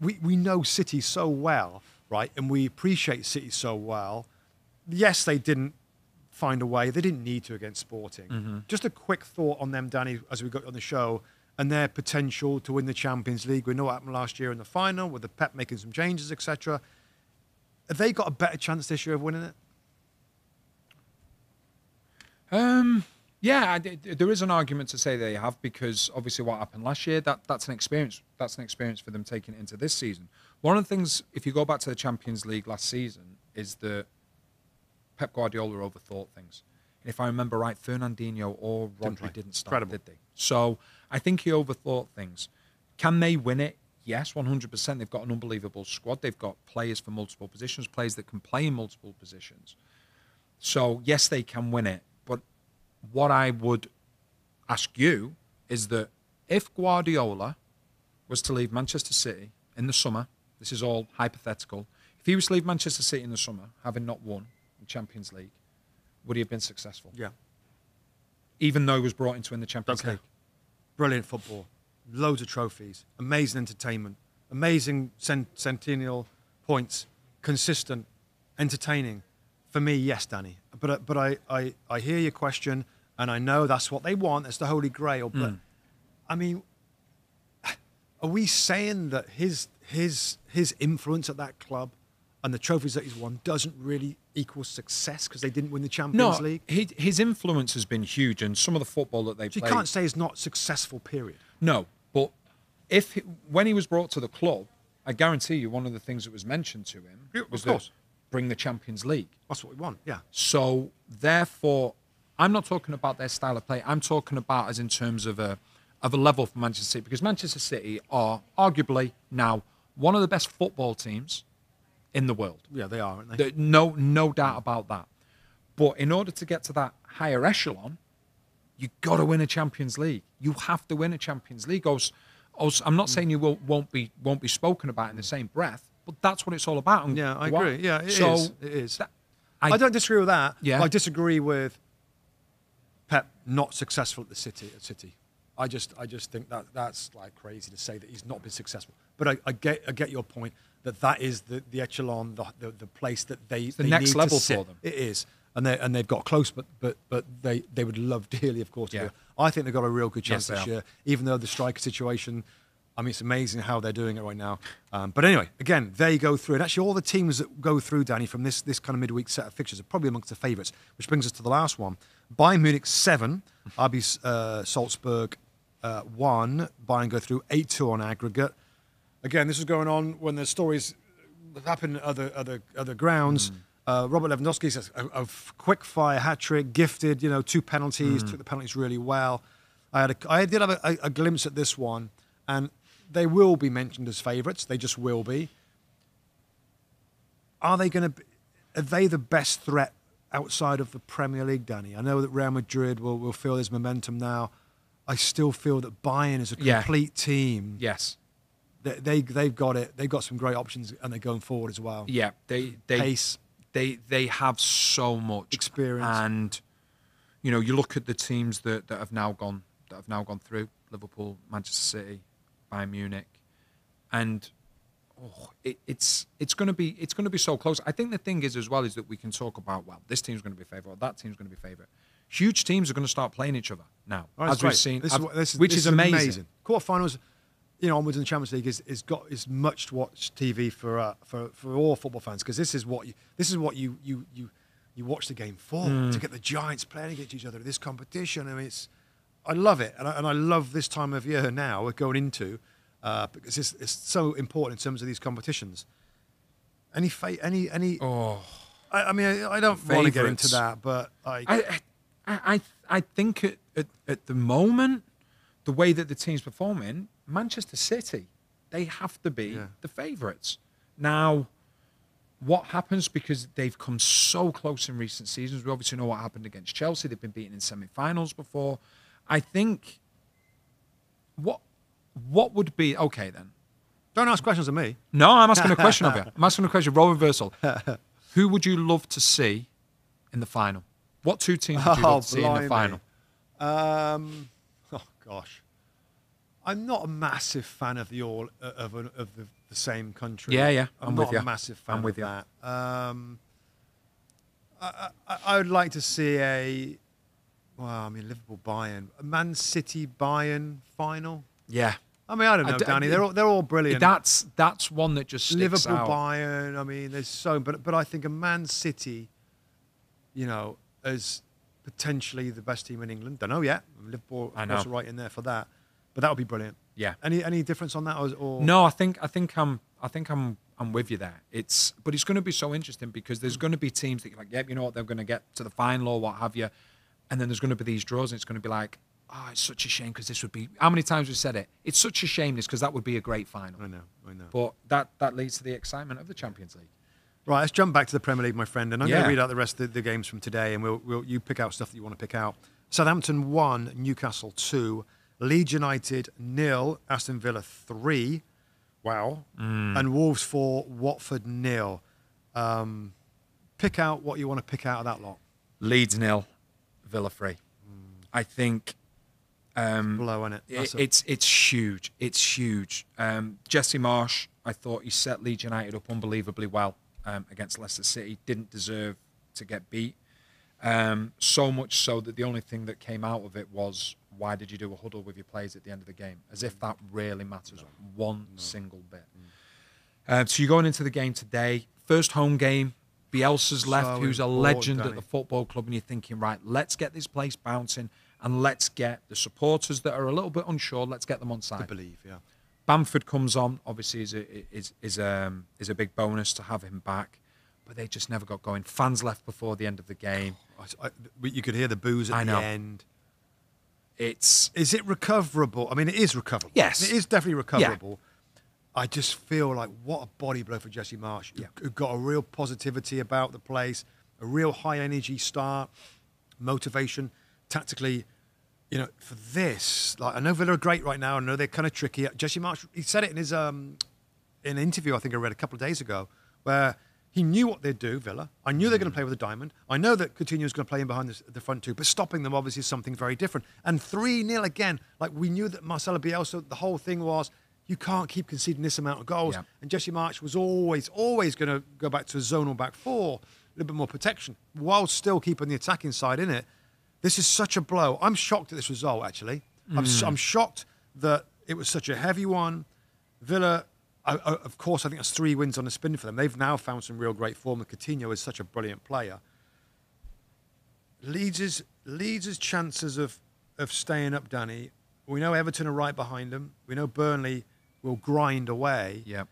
we know City so well, right? And we appreciate City so well. Yes, they didn't find a way. They didn't need to against Sporting. Just a quick thought on them, Danny, as we got on the show, and their potential to win the Champions League. We know what happened last year in the final with the Pep making some changes, etc. Have they got a better chance this year of winning it? Yeah, there is an argument to say they have because obviously what happened last year, that's an experience. That's an experience for them taking it into this season. One of the things, if you go back to the Champions League last season, is that Pep Guardiola overthought things. And if I remember right, Fernandinho or Rodri didn't start, did they? So I think he overthought things. Can they win it? Yes, 100%. They've got an unbelievable squad. They've got players for multiple positions, players that can play in multiple positions. So yes, they can win it. But what I would ask you is that if Guardiola was to leave Manchester City in the summer, this is all hypothetical, if he was to leave Manchester City in the summer, having not won the Champions League, would he have been successful? Yeah. Even though he was brought in to win the Champions League. Brilliant football. Loads of trophies. Amazing entertainment. Amazing centennial points. Consistent. Entertaining. For me, yes, Danny. But I hear your question, and I know that's what they want. It's the Holy Grail. But, I mean, are we saying that his influence at that club and the trophies that he's won doesn't really equal success because they didn't win the Champions League? His influence has been huge, and some of the football that they played. You can't say it's not successful, period. No, but when he was brought to the club, I guarantee you one of the things that was mentioned to him was that bring the Champions League. That's what we want, yeah. So, therefore, I'm not talking about their style of play. I'm talking about as in terms of a level for Manchester City, because Manchester City are arguably now one of the best football teams in the world. Yeah, they are, aren't they? No doubt about that. But in order to get to that higher echelon, you got to win a Champions League. You have to win a Champions League. I'm not saying you won't be spoken about in the same breath, but that's what it's all about. And yeah, I agree. Yeah, it is. I don't disagree with that. Yeah. I disagree with Pep not successful at City. I just think that's like crazy to say that he's not been successful. But I get your point that is the echelon, the place that they the next need level to sit. for them. It is, and they've got close, but they would love dearly, of course. To do it. I think they've got a real good chance this year, even though the striker situation. I mean, it's amazing how they're doing it right now. But anyway, again, they go through, and actually all the teams that go through, Danny, from this kind of midweek set of fixtures are probably amongst the favourites, which brings us to the last one. Bayern Munich 7, RB Salzburg 1. Bayern go through 8-2 on aggregate. Again, this is going on when the stories happen at other grounds. Robert Lewandowski says a quick fire hat trick, gifted, 2 penalties, took the penalties really well. I did have a glimpse at this one, and they will be mentioned as favourites. They just will be. Are they the best threat outside of the Premier League, Danny? I know that Real Madrid will feel there's momentum now. I still feel that Bayern is a complete team. Yes. They've got it. They've got some great options, and they're going forward as well. Yeah. Pace. They have so much experience. And, you look at the teams that have now gone through, Liverpool, Manchester City, Bayern Munich, and it's going to be so close. I think the thing is as well is that we can talk about, well, this team's going to be favourite, or that team's going to be favourite. Huge teams are going to start playing each other now, as we've seen, which is amazing. Quarterfinals, onwards in the Champions League is much watched TV for all football fans, because this is what you watch the game for, to get the giants playing against each other in this competition. I mean, I love it, and I love this time of year now we're going into, because it's so important in terms of these competitions. I mean, I don't want to get into that, but I think at the moment, the way that the team's performing, Manchester City, they have to be the favourites. Now, what happens, because they've come so close in recent seasons, we obviously know what happened against Chelsea. They've been beaten in semi-finals before. I think what would be... Okay, then. Don't ask questions of me. No, I'm asking a question of you. I'm asking a question. Role reversal. Who would you love to see in the final? What two teams would you love to see in the final? Oh gosh, I'm not a massive fan of the same country. Yeah, I'm not a massive fan of that. I would like to see Liverpool Bayern, a Man City Bayern final. Yeah. I mean, I don't know, Danny. They're all brilliant. That's one that just sticks Liverpool out. Bayern. I mean, there's so, but I think a Man City, as potentially the best team in England. Don't know yet. Liverpool are also right in there for that, but that would be brilliant. Yeah. Any difference on that or? No, I think I'm with you there. But it's going to be so interesting, because there's going to be teams that you're like, yep, you know what, they're going to get to the final or what have you, and then there's going to be these draws, and it's going to be like, oh, it's such a shame, because this would be... How many times we've said it? It's such a shame, because that would be a great final. I know. But that leads to the excitement of the Champions League. Right, let's jump back to the Premier League, my friend, and I'm going to read out the rest of the games from today, and you pick out stuff that you want to pick out. Southampton 1, Newcastle 2, Leeds United 0, Aston Villa 3. Wow. And Wolves 4, Watford 0. Pick out what you want to pick out of that lot. Leeds 0, Villa 3. I think... blow, isn't it? It's huge. It's huge. Jesse Marsch, I thought he set Leeds United up unbelievably well against Leicester City. Didn't deserve to get beat. So much so that the only thing that came out of it was, why did you do a huddle with your players at the end of the game? As if that really matters one single bit. So you're going into the game today. First home game. Bielsa's left, who's a legend at the football club, and you're thinking, right, let's get this place bouncing, and let's get the supporters that are a little bit unsure, let's get them on side. To believe, yeah. Bamford comes on, obviously is a big bonus to have him back, but they just never got going. Fans left before the end of the game. You could hear the boos at the end. Is it recoverable? I mean, it is recoverable. Yes. It is definitely recoverable. Yeah. I just feel like what a body blow for Jesse Marsch. Who got a real positivity about the place, a real high energy start, motivation, tactically. For this, like, I know Villa are great right now. I know they're kind of tricky. Jesse Marsch, he said it in his in an interview I think I read a couple of days ago, where he knew what they'd do, Villa. I knew they're going to play with a diamond. I know that Coutinho is going to play in behind the front two, but stopping them obviously is something very different. And 3-0 again, like we knew that Marcelo Bielsa, the whole thing was, you can't keep conceding this amount of goals. Yeah. And Jesse Marsch was always going to go back to a zonal back four, a little bit more protection, while still keeping the attacking side in it. This is such a blow. I'm shocked at this result, actually. I'm shocked that it was such a heavy one. Villa, of course, I think that's 3 wins on the spin for them. They've now found some real great form, and Coutinho is such a brilliant player. Leeds' chances of staying up, Danny, we know Everton are right behind them. We know Burnley will grind away. Yeah.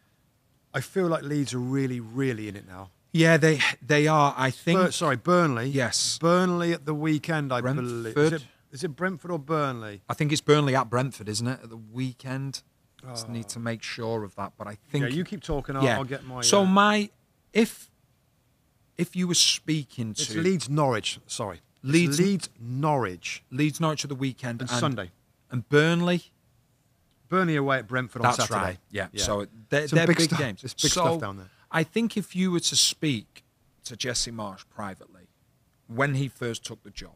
I feel like Leeds are really, really in it now. Yeah, they are. I think. Burnley. Yes. Burnley at the weekend, I believe. Is it Brentford or Burnley? I think it's Burnley at Brentford, isn't it? At the weekend. Just need to make sure of that, but I think. Yeah, you keep talking. I'll get my. So if you were speaking to. It's Leeds Norwich. Sorry. Leeds Norwich. Leeds Norwich at the weekend and Sunday. And Burnley. Burnley away at Brentford on Saturday. Right. Yeah. So they're big games. There's big stuff down there. I think if you were to speak to Jesse Marsch privately, when he first took the job,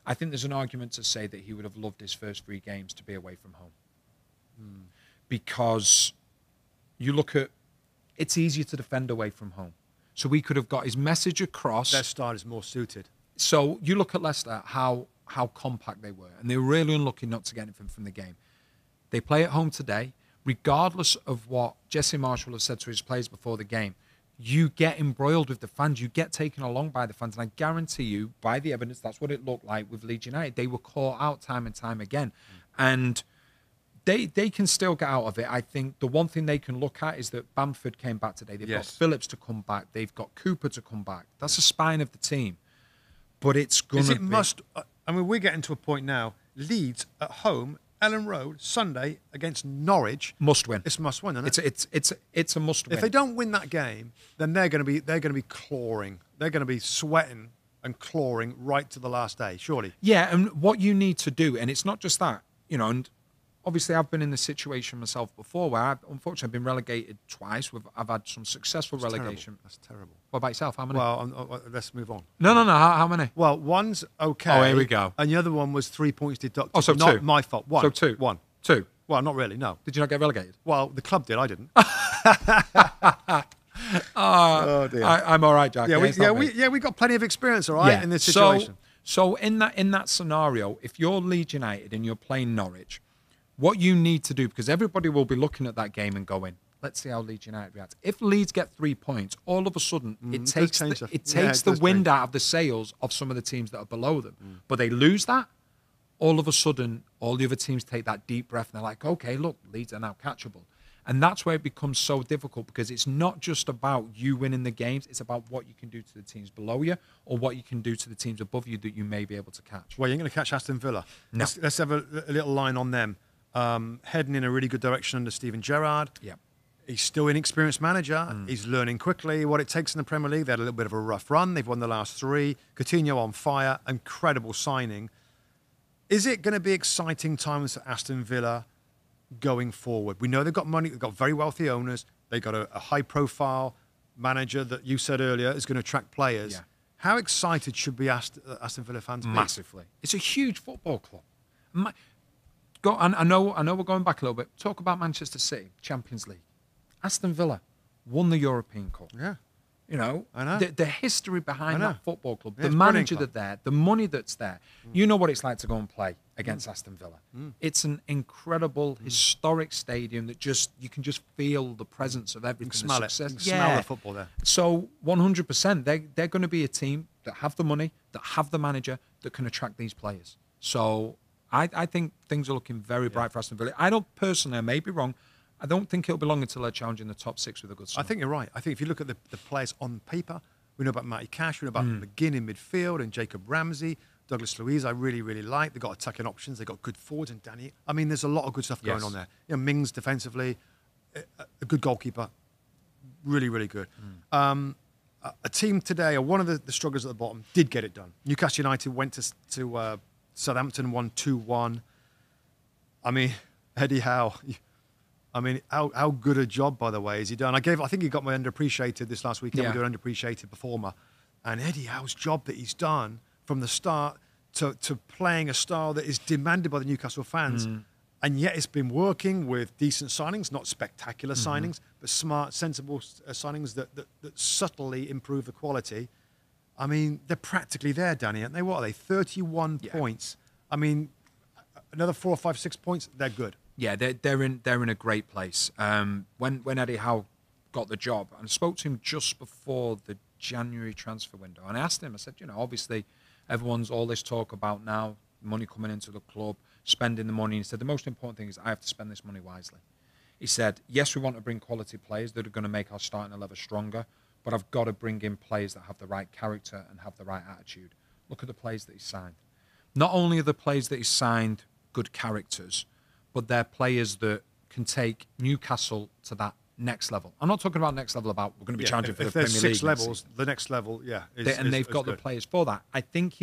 I think there's an argument to say that he would have loved his first 3 games to be away from home. Because you look at, it's easier to defend away from home. So we could have got his message across. Their style is more suited. So you look at Leicester, how compact they were, and they were really unlucky not to get anything from the game. They play at home today. regardless of what Jesse Marsh will have said to his players before the game, you get embroiled with the fans. You get taken along by the fans. And I guarantee you, by the evidence, that's what it looked like with Leeds United. They were caught out time and time again. And they can still get out of it. I think the one thing they can look at is that Bamford came back today. They've got Phillips to come back. They've got Cooper to come back. That's the spine of the team. But it's going to be... I mean, we're getting to a point now. Leeds at home, Ellen Road, Sunday against Norwich. Must win. It's must win, isn't it? It's a must win. If they don't win that game, then they're going to be clawing. They're going to be sweating and clawing right to the last day, surely. Yeah, and what you need to do, and it's not just that, and obviously I've been in this situation myself before where I've unfortunately been relegated twice. I've had some successful relegation. That's terrible. What about yourself? How many? Well, let's move on. No. How many? Well, one's okay. Oh, here we go. And the other one was 3 points deducted. Oh, so not two. My fault. One. So two. One. Two. Well, not really, no. Did you not get relegated? Well, the club did. I didn't. Oh, dear. I'm all right, Jack. We got plenty of experience, all right, in this situation. So in that scenario, if you're Leeds United and you're playing Norwich, what you need to do, because everybody will be looking at that game and going, let's see how Leeds United react. If Leeds get 3 points, all of a sudden it takes the wind out of the sails of some of the teams that are below them. But they lose that, all of a sudden all the other teams take that deep breath and they're like, okay, look, Leeds are now catchable. And that's where it becomes so difficult, because it's not just about you winning the games, it's about what you can do to the teams below you or what you can do to the teams above you that you may be able to catch. Well, you're going to catch Aston Villa. No. Let's have a little line on them. Heading in a really good direction under Steven Gerrard. Yeah. He's still an experienced manager. He's learning quickly what it takes in the Premier League. They had a little bit of a rough run. They've won the last 3. Coutinho on fire. Incredible signing. Is it going to be exciting times for Aston Villa going forward? We know they've got money. They've got very wealthy owners. They've got a high-profile manager that you said earlier is going to attract players. Yeah. How excited should be Aston Villa fans be? Massively. It's a huge football club. I know we're going back a little bit. Talk about Manchester City, Champions League. Aston Villa won the European Cup. Yeah. I know. The history behind that football club, the it's manager that's there, the money that's there. You know what it's like to go and play against Aston Villa. It's an incredible, historic stadium that you can just feel the presence of everything. You can smell it. You can Yeah. smell the football there. So 100%, they're going to be a team that have the money, that have the manager, that can attract these players. So I think things are looking very bright for Aston Villa. I don't personally, I may be wrong, I don't think it'll be long until they're challenging the top 6 with a good summer. I think you're right. I think if you look at the players on paper, we know about Matty Cash, we know about McGinn in midfield and Jacob Ramsey, Douglas Luiz I really, really like. They've got attacking options. They've got good forwards and Danny. I mean, there's a lot of good stuff going on there. Mings defensively, a good goalkeeper, really, really good. A team today, or one of the strugglers at the bottom, did get it done. Newcastle United went to Southampton, won 2-1. I mean, Eddie Howe. I mean, how good a job, by the way, has he done? I think he got my underappreciated this last weekend. We do an underappreciated performer. And Eddie Howe's job that he's done from the start to playing a style that is demanded by the Newcastle fans. And yet it's been working with decent signings, not spectacular signings, but smart, sensible signings that subtly improve the quality. I mean, they're practically there, Danny, aren't they? What are they? 31 points. I mean, another 4 or 5, 6 points, they're good. Yeah, they're in a great place. When Eddie Howe got the job, and I spoke to him just before the January transfer window, and I asked him, I said, obviously everyone's all this talk about now, money coming into the club, spending the money. He said, the most important thing is I have to spend this money wisely. He said, yes, we want to bring quality players that are going to make our starting 11 stronger, but I've got to bring in players that have the right character and have the right attitude. Look at the players that he's signed. Not only are the players that he's signed good characters, but they're players that can take Newcastle to that next level. I'm not talking about next level about we're going to be challenging for the Premier League. If there's 6 levels, the next level, they've got the players for that. I think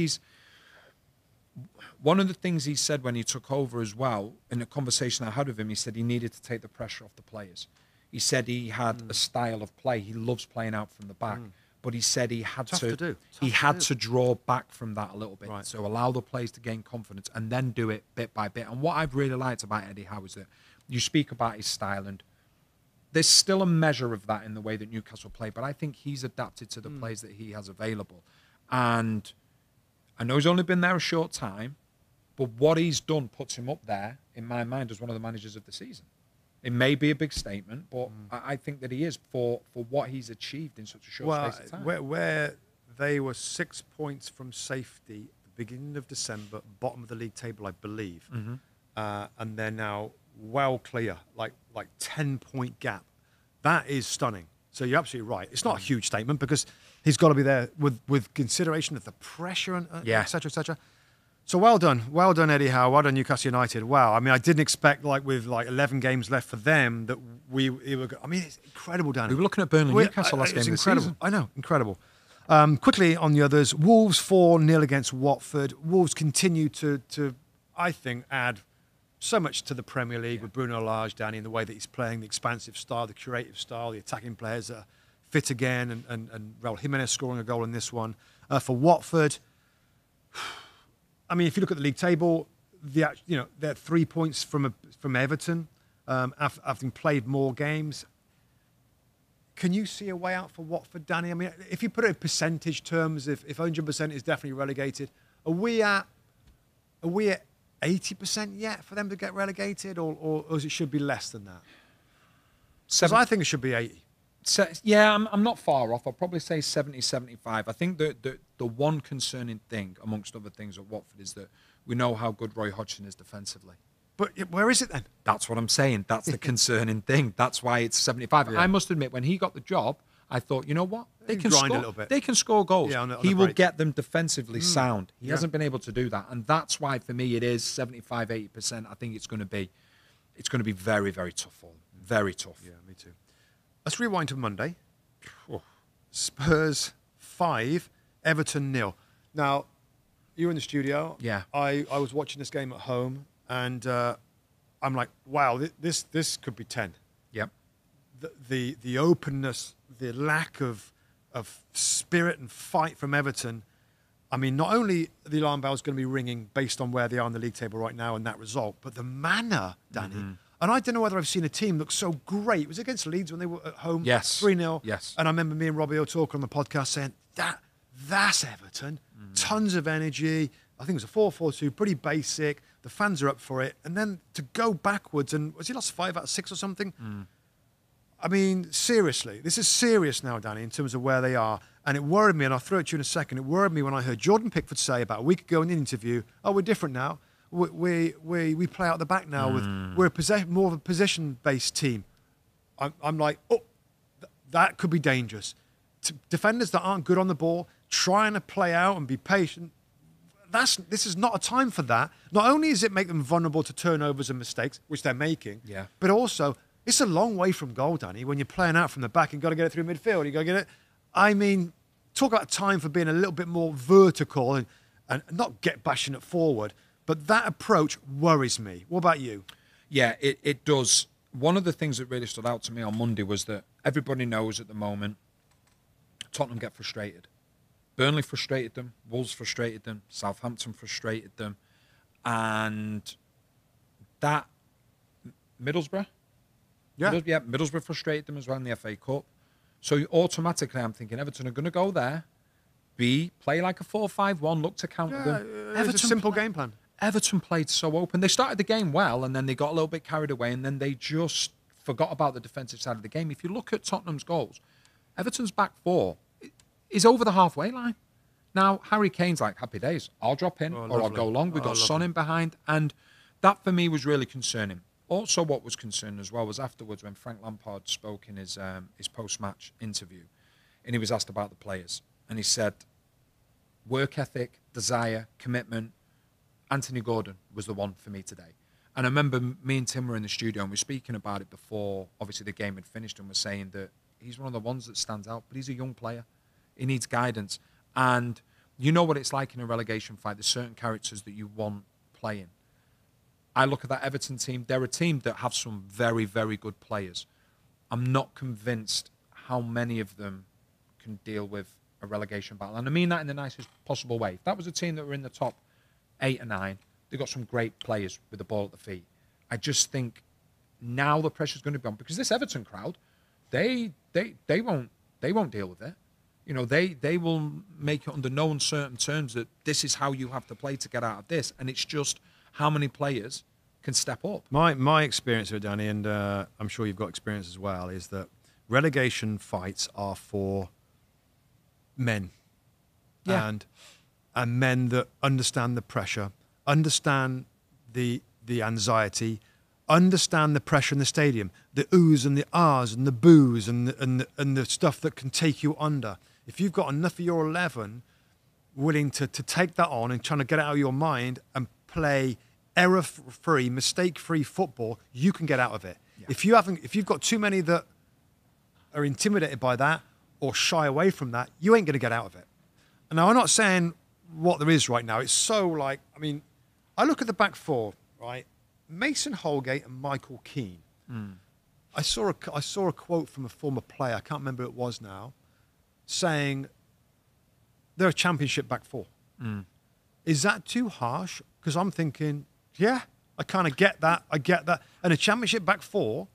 one of the things he said when he took over as well, in a conversation I had with him, he said he needed to take the pressure off the players. He said he had a style of play. He loves playing out from the back. But he said he had to draw back from that a little bit to allow the players to gain confidence and then do it bit by bit. And what I've really liked about Eddie Howe is that you speak about his style, and there's still a measure of that in the way that Newcastle play, but I think he's adapted to the players that he has available. And I know he's only been there a short time, but what he's done puts him up there, in my mind, as one of the managers of the season. It may be a big statement, but I think that he is for what he's achieved in such a short space of time. Where they were 6 points from safety at the beginning of December, bottom of the league table, I believe, and they're now well clear, like 10-point gap. That is stunning. So you're absolutely right. It's not a huge statement because he's got to be there with consideration of the pressure and et cetera, et cetera. So well done, Eddie Howe. Well done, Newcastle United. Wow. I mean, I didn't expect with 11 games left for them that we were. I mean, it's incredible, Danny. We were looking at Burnley Newcastle last game of the season. I know, incredible. Quickly on the others, Wolves 4-0 against Watford. Wolves continue to I think add so much to the Premier League with Bruno Lage, Danny, in the way that he's playing, the expansive style, the creative style, the attacking players that are fit again, and Raul Jimenez scoring a goal in this one. For Watford, I mean, if you look at the league table, they're 3 points from Everton, after played more games. Can you see a way out for Watford, Danny? I mean, if you put it in percentage terms, if 100% is definitely relegated, are we at 80% yet for them to get relegated, or it should be less than that? Because I think it should be 80. Yeah, I'm not far off. I'll probably say 70, 75. I think the one concerning thing, amongst other things at Watford, is that we know how good Roy Hodgson is defensively. But where is it then? That's what I'm saying. That's the concerning thing. That's why it's 75. Yeah. I must admit, when he got the job, I thought, you know what? They can score a little bit. They can score goals. Yeah, he will get them defensively sound. He hasn't been able to do that. And that's why, for me, it is 75, 80%. I think it's going to be very, very tough for them. Very tough. Yeah, me too. Let's rewind to Monday. Spurs 5, Everton 0. Now, you were in the studio. Yeah. I was watching this game at home, and I'm like, wow, this could be 10. Yep. The openness, the lack of spirit and fight from Everton. I mean, not only the alarm bell's going to be ringing based on where they are in the league table right now and that result, but the manner, Danny. Mm-hmm. And I don't know whether I've seen a team look so great. It was against Leeds when they were at home. Yes. 3-0. Yes. And I remember me and Robbie were talking on the podcast saying, that's Everton. Tons of energy. I think it was a 4-4-2, pretty basic. The fans are up for it. And then to go backwards, and was he lost 5 out of 6 or something? I mean, seriously. This is serious now, Danny, in terms of where they are. And it worried me, and I'll throw it to you in a second. It worried me when I heard Jordan Pickford say about a week ago in an interview, we're different now. We play out the back now. We're more of a possession-based team. I'm like, that could be dangerous. Defenders that aren't good on the ball, trying to play out and be patient, this is not a time for that. Not only does it make them vulnerable to turnovers and mistakes, which they're making, but also it's a long way from goal, Danny, when you're playing out from the back and got to get it through midfield. You got to get it. I mean, talk about time for being a little bit more vertical and not get bashing it forward. But that approach worries me. What about you? Yeah, it does. One of the things that really stood out to me on Monday was that everybody knows at the moment Tottenham get frustrated. Burnley frustrated them. Wolves frustrated them. Southampton frustrated them. And that Middlesbrough? Yeah. Middlesbrough frustrated them as well in the FA Cup. So automatically I'm thinking Everton are going to go there, play like a 4-5-1, look to counter them. It's a simple game plan. Everton played so open. They started the game well, and then they got a little bit carried away, and then they just forgot about the defensive side of the game. If you look at Tottenham's goals, Everton's back four is over the halfway line. Now, Harry Kane's like, happy days. I'll drop in, or I'll go long. We've got Son in behind, and that for me was really concerning. Also, what was concerning as well was afterwards when Frank Lampard spoke in his post-match interview, and he was asked about the players, and he said, work ethic, desire, commitment. Anthony Gordon was the one for me today. And I remember me and Tim were in the studio and we were speaking about it before, obviously, the game had finished, and we're saying that he's one of the ones that stands out, but he's a young player. He needs guidance. And you know what it's like in a relegation fight. There's certain characters that you want playing. I look at that Everton team. They're a team that have some very, very good players. I'm not convinced how many of them can deal with a relegation battle. And I mean that in the nicest possible way. If that was a team that were in the top 8 or 9, they've got some great players with the ball at the feet. I just think now the pressure's going to be on, because this Everton crowd, they won't deal with it. You know, they will make it under no uncertain terms that this is how you have to play to get out of this. And it's just how many players can step up. My experience with Danny, and I'm sure you've got experience as well, is that relegation fights are for men. Yeah. And men that understand the pressure, understand the anxiety, understand the pressure in the stadium, the oohs and the ahs and the boos and the stuff that can take you under. If you've got enough of your 11 willing to take that on and trying to get it out of your mind and play error-free, mistake-free football, you can get out of it. Yeah. If you've got too many that are intimidated by that or shy away from that, you ain't going to get out of it. And now I'm not saying what there is right now. It's so like, I mean, I look at the back four, right? Mason Holgate and Michael Keane. I saw a quote from a former player, I can't remember who it was now, saying they're a championship back four. Is that too harsh? Because I'm thinking, yeah, I kind of get that. I get that. And a championship back four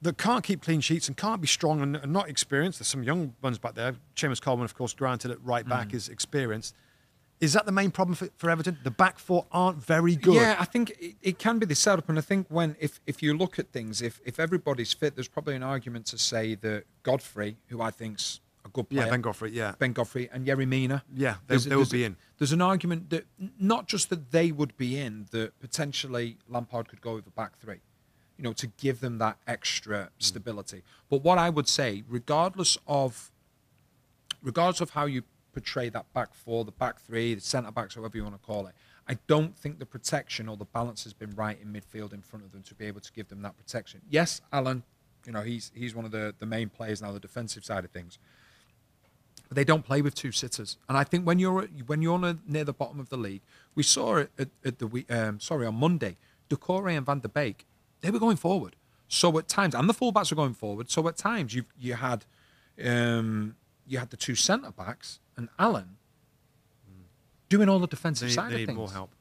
that can't keep clean sheets and can't be strong and not experienced. There's some young ones back there. Seamus Coleman, of course, granted at right back is experienced. Is that the main problem for Everton? The back four aren't very good. Yeah, I think it can be the setup. And I think if you look at things, if everybody's fit, there's probably an argument to say that Godfrey, who I think's a good player. Yeah, Ben Godfrey, yeah. Ben Godfrey and Yerry Mina. Yeah, they would be in. There's an argument that not just that they would be in, that potentially Lampard could go with a back three, you know, to give them that extra stability. But what I would say, regardless of how you portray that back four, the back three, the centre backs, however you want to call it, I don't think the protection or the balance has been right in midfield in front of them to be able to give them that protection. Yes, Alan, you know, he's one of the main players now, the defensive side of things. But they don't play with two sitters, and I think when you're near the bottom of the league, we saw it on Monday. Doucouré and Van der Beek, they were going forward. So at times, and the fullbacks were going forward. So at times, you had the two centre backs and Alan doing all the defensive side of things. They need more help.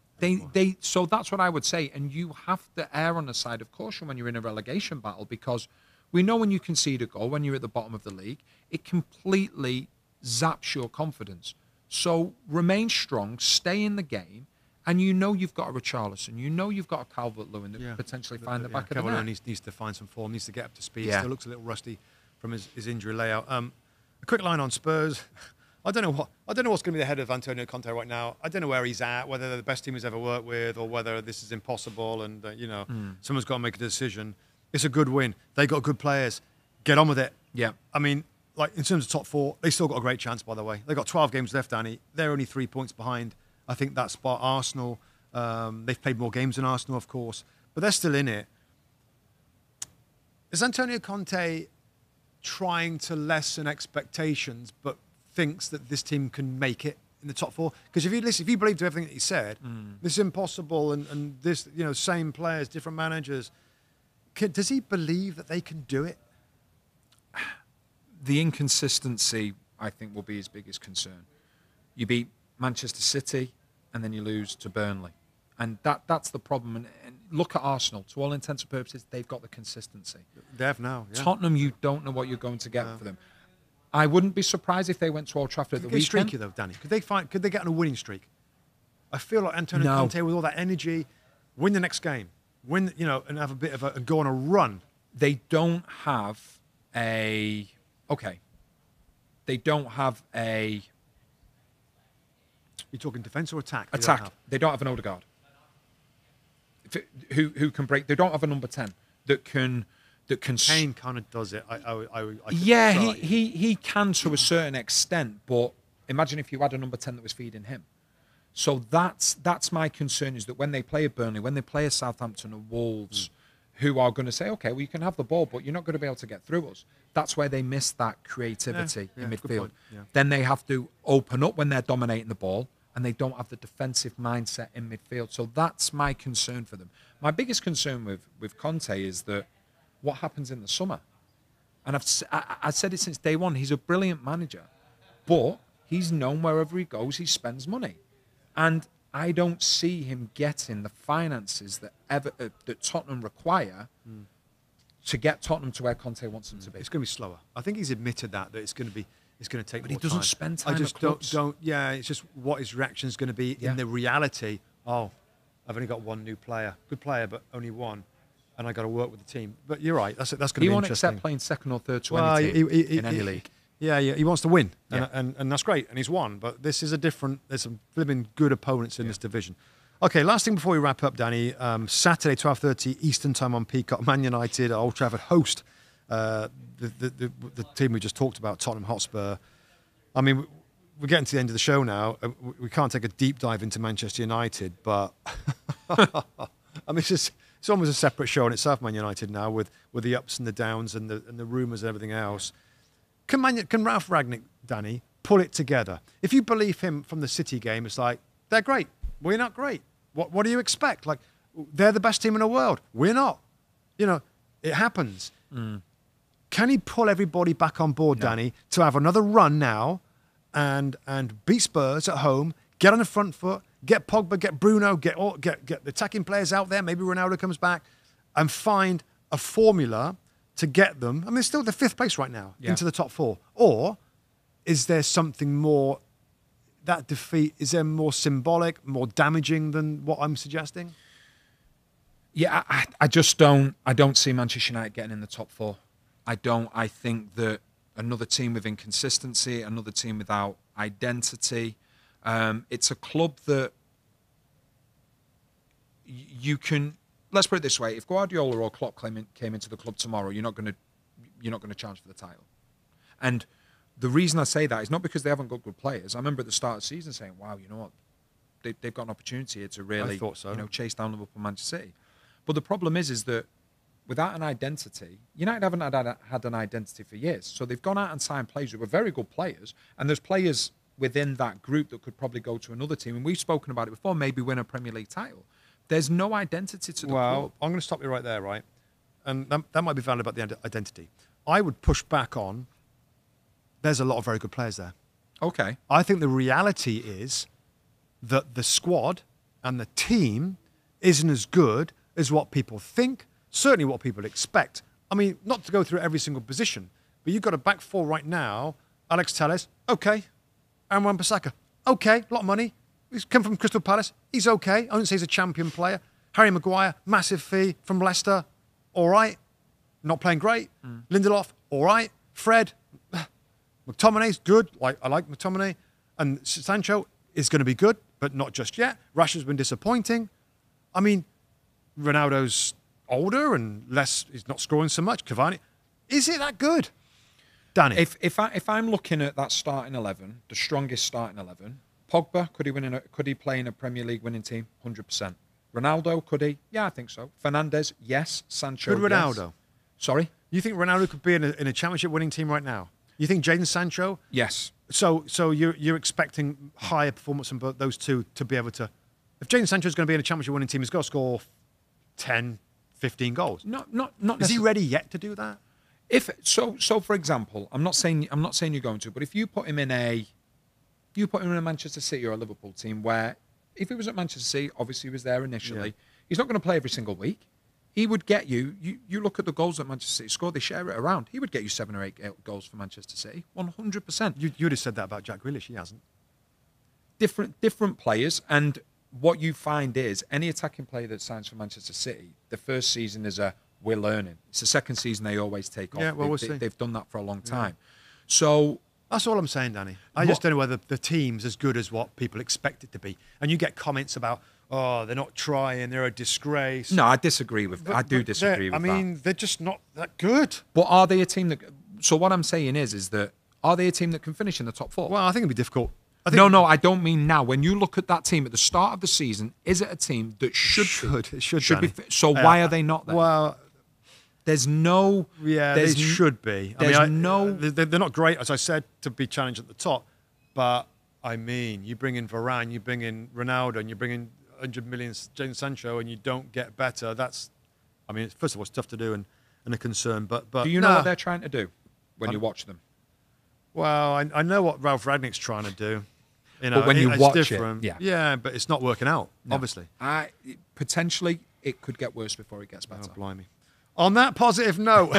So that's what I would say. And you have to err on the side of caution when you're in a relegation battle, because we know when you concede a goal, when you're at the bottom of the league, it completely zaps your confidence. So remain strong, stay in the game, and you know you've got a Richarlison, you know you've got a Calvert-Lewin that could potentially find the back of the net. Calvert-Lewin needs to find some form, needs to get up to speed. Still looks a little rusty from his injury layout. A quick line on Spurs. I don't know what's going to be the head of Antonio Conte right now. I don't know where he's at, whether they're the best team he's ever worked with, or whether this is impossible and someone's got to make a decision. It's a good win. They got good players. Get on with it. Yeah. I mean, like in terms of top four, they still got a great chance. By the way, they got 12 games left, Danny. They're only 3 points behind. I think that spot Arsenal. They've played more games than Arsenal, of course, but they're still in it. Is Antonio Conte trying to lessen expectations, but thinks that this team can make it in the top four? Because if you believe to everything that he said, this is impossible, and this, same players, different managers. Does he believe that they can do it? The inconsistency, I think, will be his biggest concern. You beat Manchester City, and then you lose to Burnley. And that's the problem. And look at Arsenal. To all intents and purposes, they've got the consistency. They have now. Yeah. Tottenham, you don't know what you're going to get for them. I wouldn't be surprised if they went to Old Trafford at the weekend. Streaky though, Danny. Could they get on a winning streak? I feel like Antonio Conte, with all that energy, win the next game, and have a bit of a go on a run. They don't have a. They don't have a. You're talking defence or attack? Attack. They don't have an Odegaard. Who can break? They don't have a number 10 that can. Kane kind of does it. He can to a certain extent, but imagine if you had a number 10 that was feeding him. So that's my concern, is that when they play a Burnley, when they play a Southampton or Wolves, who are going to say, okay, well, you can have the ball, but you're not going to be able to get through us. That's where they miss that creativity in midfield. Yeah. Then they have to open up when they're dominating the ball, and they don't have the defensive mindset in midfield. So that's my concern for them. My biggest concern with Conte is that what happens in the summer. And I've said it since day one. He's a brilliant manager, but he's known wherever he goes, he spends money. And I don't see him getting the finances that Tottenham require to get Tottenham to where Conte wants them to be. It's going to be slower. I think he's admitted that it's going to take more time. But he doesn't spend time. I just don't. Yeah, it's just what his reaction is going to be in the reality. I've only got one new player. Good player, but only one. And I got to work with the team. But you're right. That's going to be interesting. He won't accept playing second or third to any team in any league. Yeah, he wants to win. Yeah. And that's great. And he's won. But this is there's some flipping good opponents in this division. Okay, last thing before we wrap up, Danny. Saturday, 12:30 Eastern Time on Peacock. Man United, Old Trafford host the team we just talked about, Tottenham Hotspur. I mean, we're getting to the end of the show now. We can't take a deep dive into Manchester United, but I mean, it's almost a separate show in itself, Man United now, with the ups and the downs and the rumours and everything else. Can Ralph Rangnick, Danny, pull it together? If you believe him from the City game, it's like, they're great. We're not great. What do you expect? Like, they're the best team in the world. We're not. You know, it happens. Mm. Can he pull everybody back on board, Danny, to have another run now and beat Spurs at home, get on the front foot, get Pogba, get Bruno, get the attacking players out there, maybe Ronaldo comes back, and find a formula to get them? I mean, it's still the 5th place right now into the top 4. Or is there something more, that defeat, is there more symbolic, more damaging than what I'm suggesting? Yeah, I just don't see Manchester United getting in the top 4. I don't. I think that another team with inconsistency, another team without identity. It's a club that you can. Let's put it this way: if Guardiola or Klopp came into the club tomorrow, you're not going to challenge for the title. And the reason I say that is not because they haven't got good players. I remember at the start of the season saying, "Wow, you know what? They've got an opportunity here to really, chase down Liverpool, Manchester City." But the problem is that without an identity, United haven't had an identity for years. So they've gone out and signed players who were very good players, and there's players within that group that could probably go to another team. And we've spoken about it before, maybe win a Premier League title. There's no identity to the club. Well, I'm going to stop you right there, right? And that might be valid about the identity. I would push back on, there's a lot of very good players there. Okay. I think the reality is that the squad and the team isn't as good as what people think, certainly what people expect. I mean, not to go through every single position, but you've got a back 4 right now. Alex Telles, okay. Aaron Wan-Bissaka, okay. A lot of money. He's come from Crystal Palace. He's okay. I wouldn't say he's a champion player. Harry Maguire, massive fee from Leicester. All right. Not playing great. Lindelof, all right. Fred, McTominay's good. I like McTominay. And Sancho is going to be good, but not just yet. Rashford's been disappointing. I mean, Ronaldo's older and less. He's not scoring so much. Cavani, is it that good, Danny? If I'm looking at that starting 11, the strongest starting 11, Pogba, could he play in a Premier League winning team? 100%. Ronaldo, could he? Yeah, I think so. Fernandes, yes. Sancho, could Ronaldo? Yes. Sorry? You think Ronaldo could be in a championship winning team right now? You think Jadon Sancho? Yes. So you're expecting higher performance from both those two to be able to. If Jadon Sancho is going to be in a championship winning team, he's got to score 10, 15 goals. Not Is he ready yet to do that? So for example, I'm not saying you're going to, but if you put him in a Manchester City or a Liverpool team where, if he was at Manchester City, obviously he was there initially, he's not going to play every single week. He would get you look at the goals that Manchester City scored, they share it around. He would get you 7 or 8 goals for Manchester City, 100%. You'd have said that about Jack Grealish, he hasn't. Different players, and what you find is any attacking player that signs for Manchester City, the first season is we're learning. It's the second season they always take off. Yeah, well, we'll see. They've done that for a long time. So that's all I'm saying, Danny. I just don't know whether the team's as good as what people expect it to be. And you get comments about, oh, they're not trying, they're a disgrace. No, I disagree with that. I do disagree with that. I mean, they're just not that good. But are they a team that... So what I'm saying is that, are they a team that can finish in the top 4? Well, I think it'd be difficult. No, I don't mean now. When you look at that team at the start of the season, is it a team that should be? So why are they not there? Well, there's no. Yeah, they should be. They're not great, as I said, to be challenged at the top. But I mean, you bring in Varane, you bring in Ronaldo, and you bring in 100 million Jadon Sancho, and you don't get better. That's, I mean, first of all, it's tough to do and a concern. But do you know what they're trying to do when you watch them? Well, I know what Ralph Rangnick's trying to do. But when you watch different. Yeah, but it's not working out, obviously. Potentially, it could get worse before it gets better. Oh, blimey. On that positive note,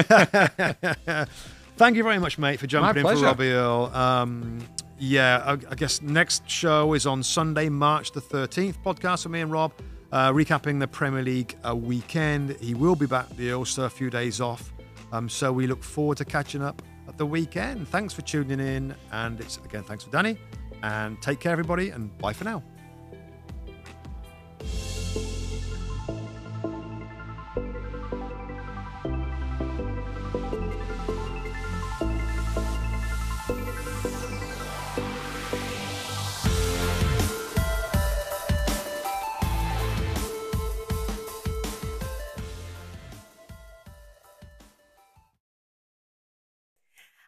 thank you very much, mate, for jumping in for Robbie Earl. I guess next show is on Sunday, March the 13th. Podcast with me and Rob. recapping the Premier League weekend. He will be back, the Ulster, a few days off. So we look forward to catching up at the weekend. Thanks for tuning in. And thanks for Danny. And take care, everybody, and bye for now.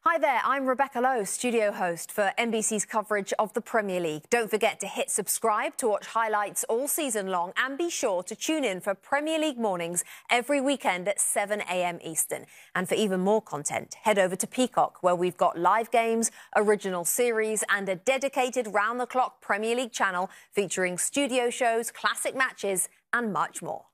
Hi there, I'm Rebecca Lowe, studio host for NBC's coverage of the Premier League. Don't forget to hit subscribe to watch highlights all season long, and be sure to tune in for Premier League mornings every weekend at 7 a.m. Eastern. And for even more content, head over to Peacock, where we've got live games, original series and a dedicated round-the-clock Premier League channel featuring studio shows, classic matches and much more.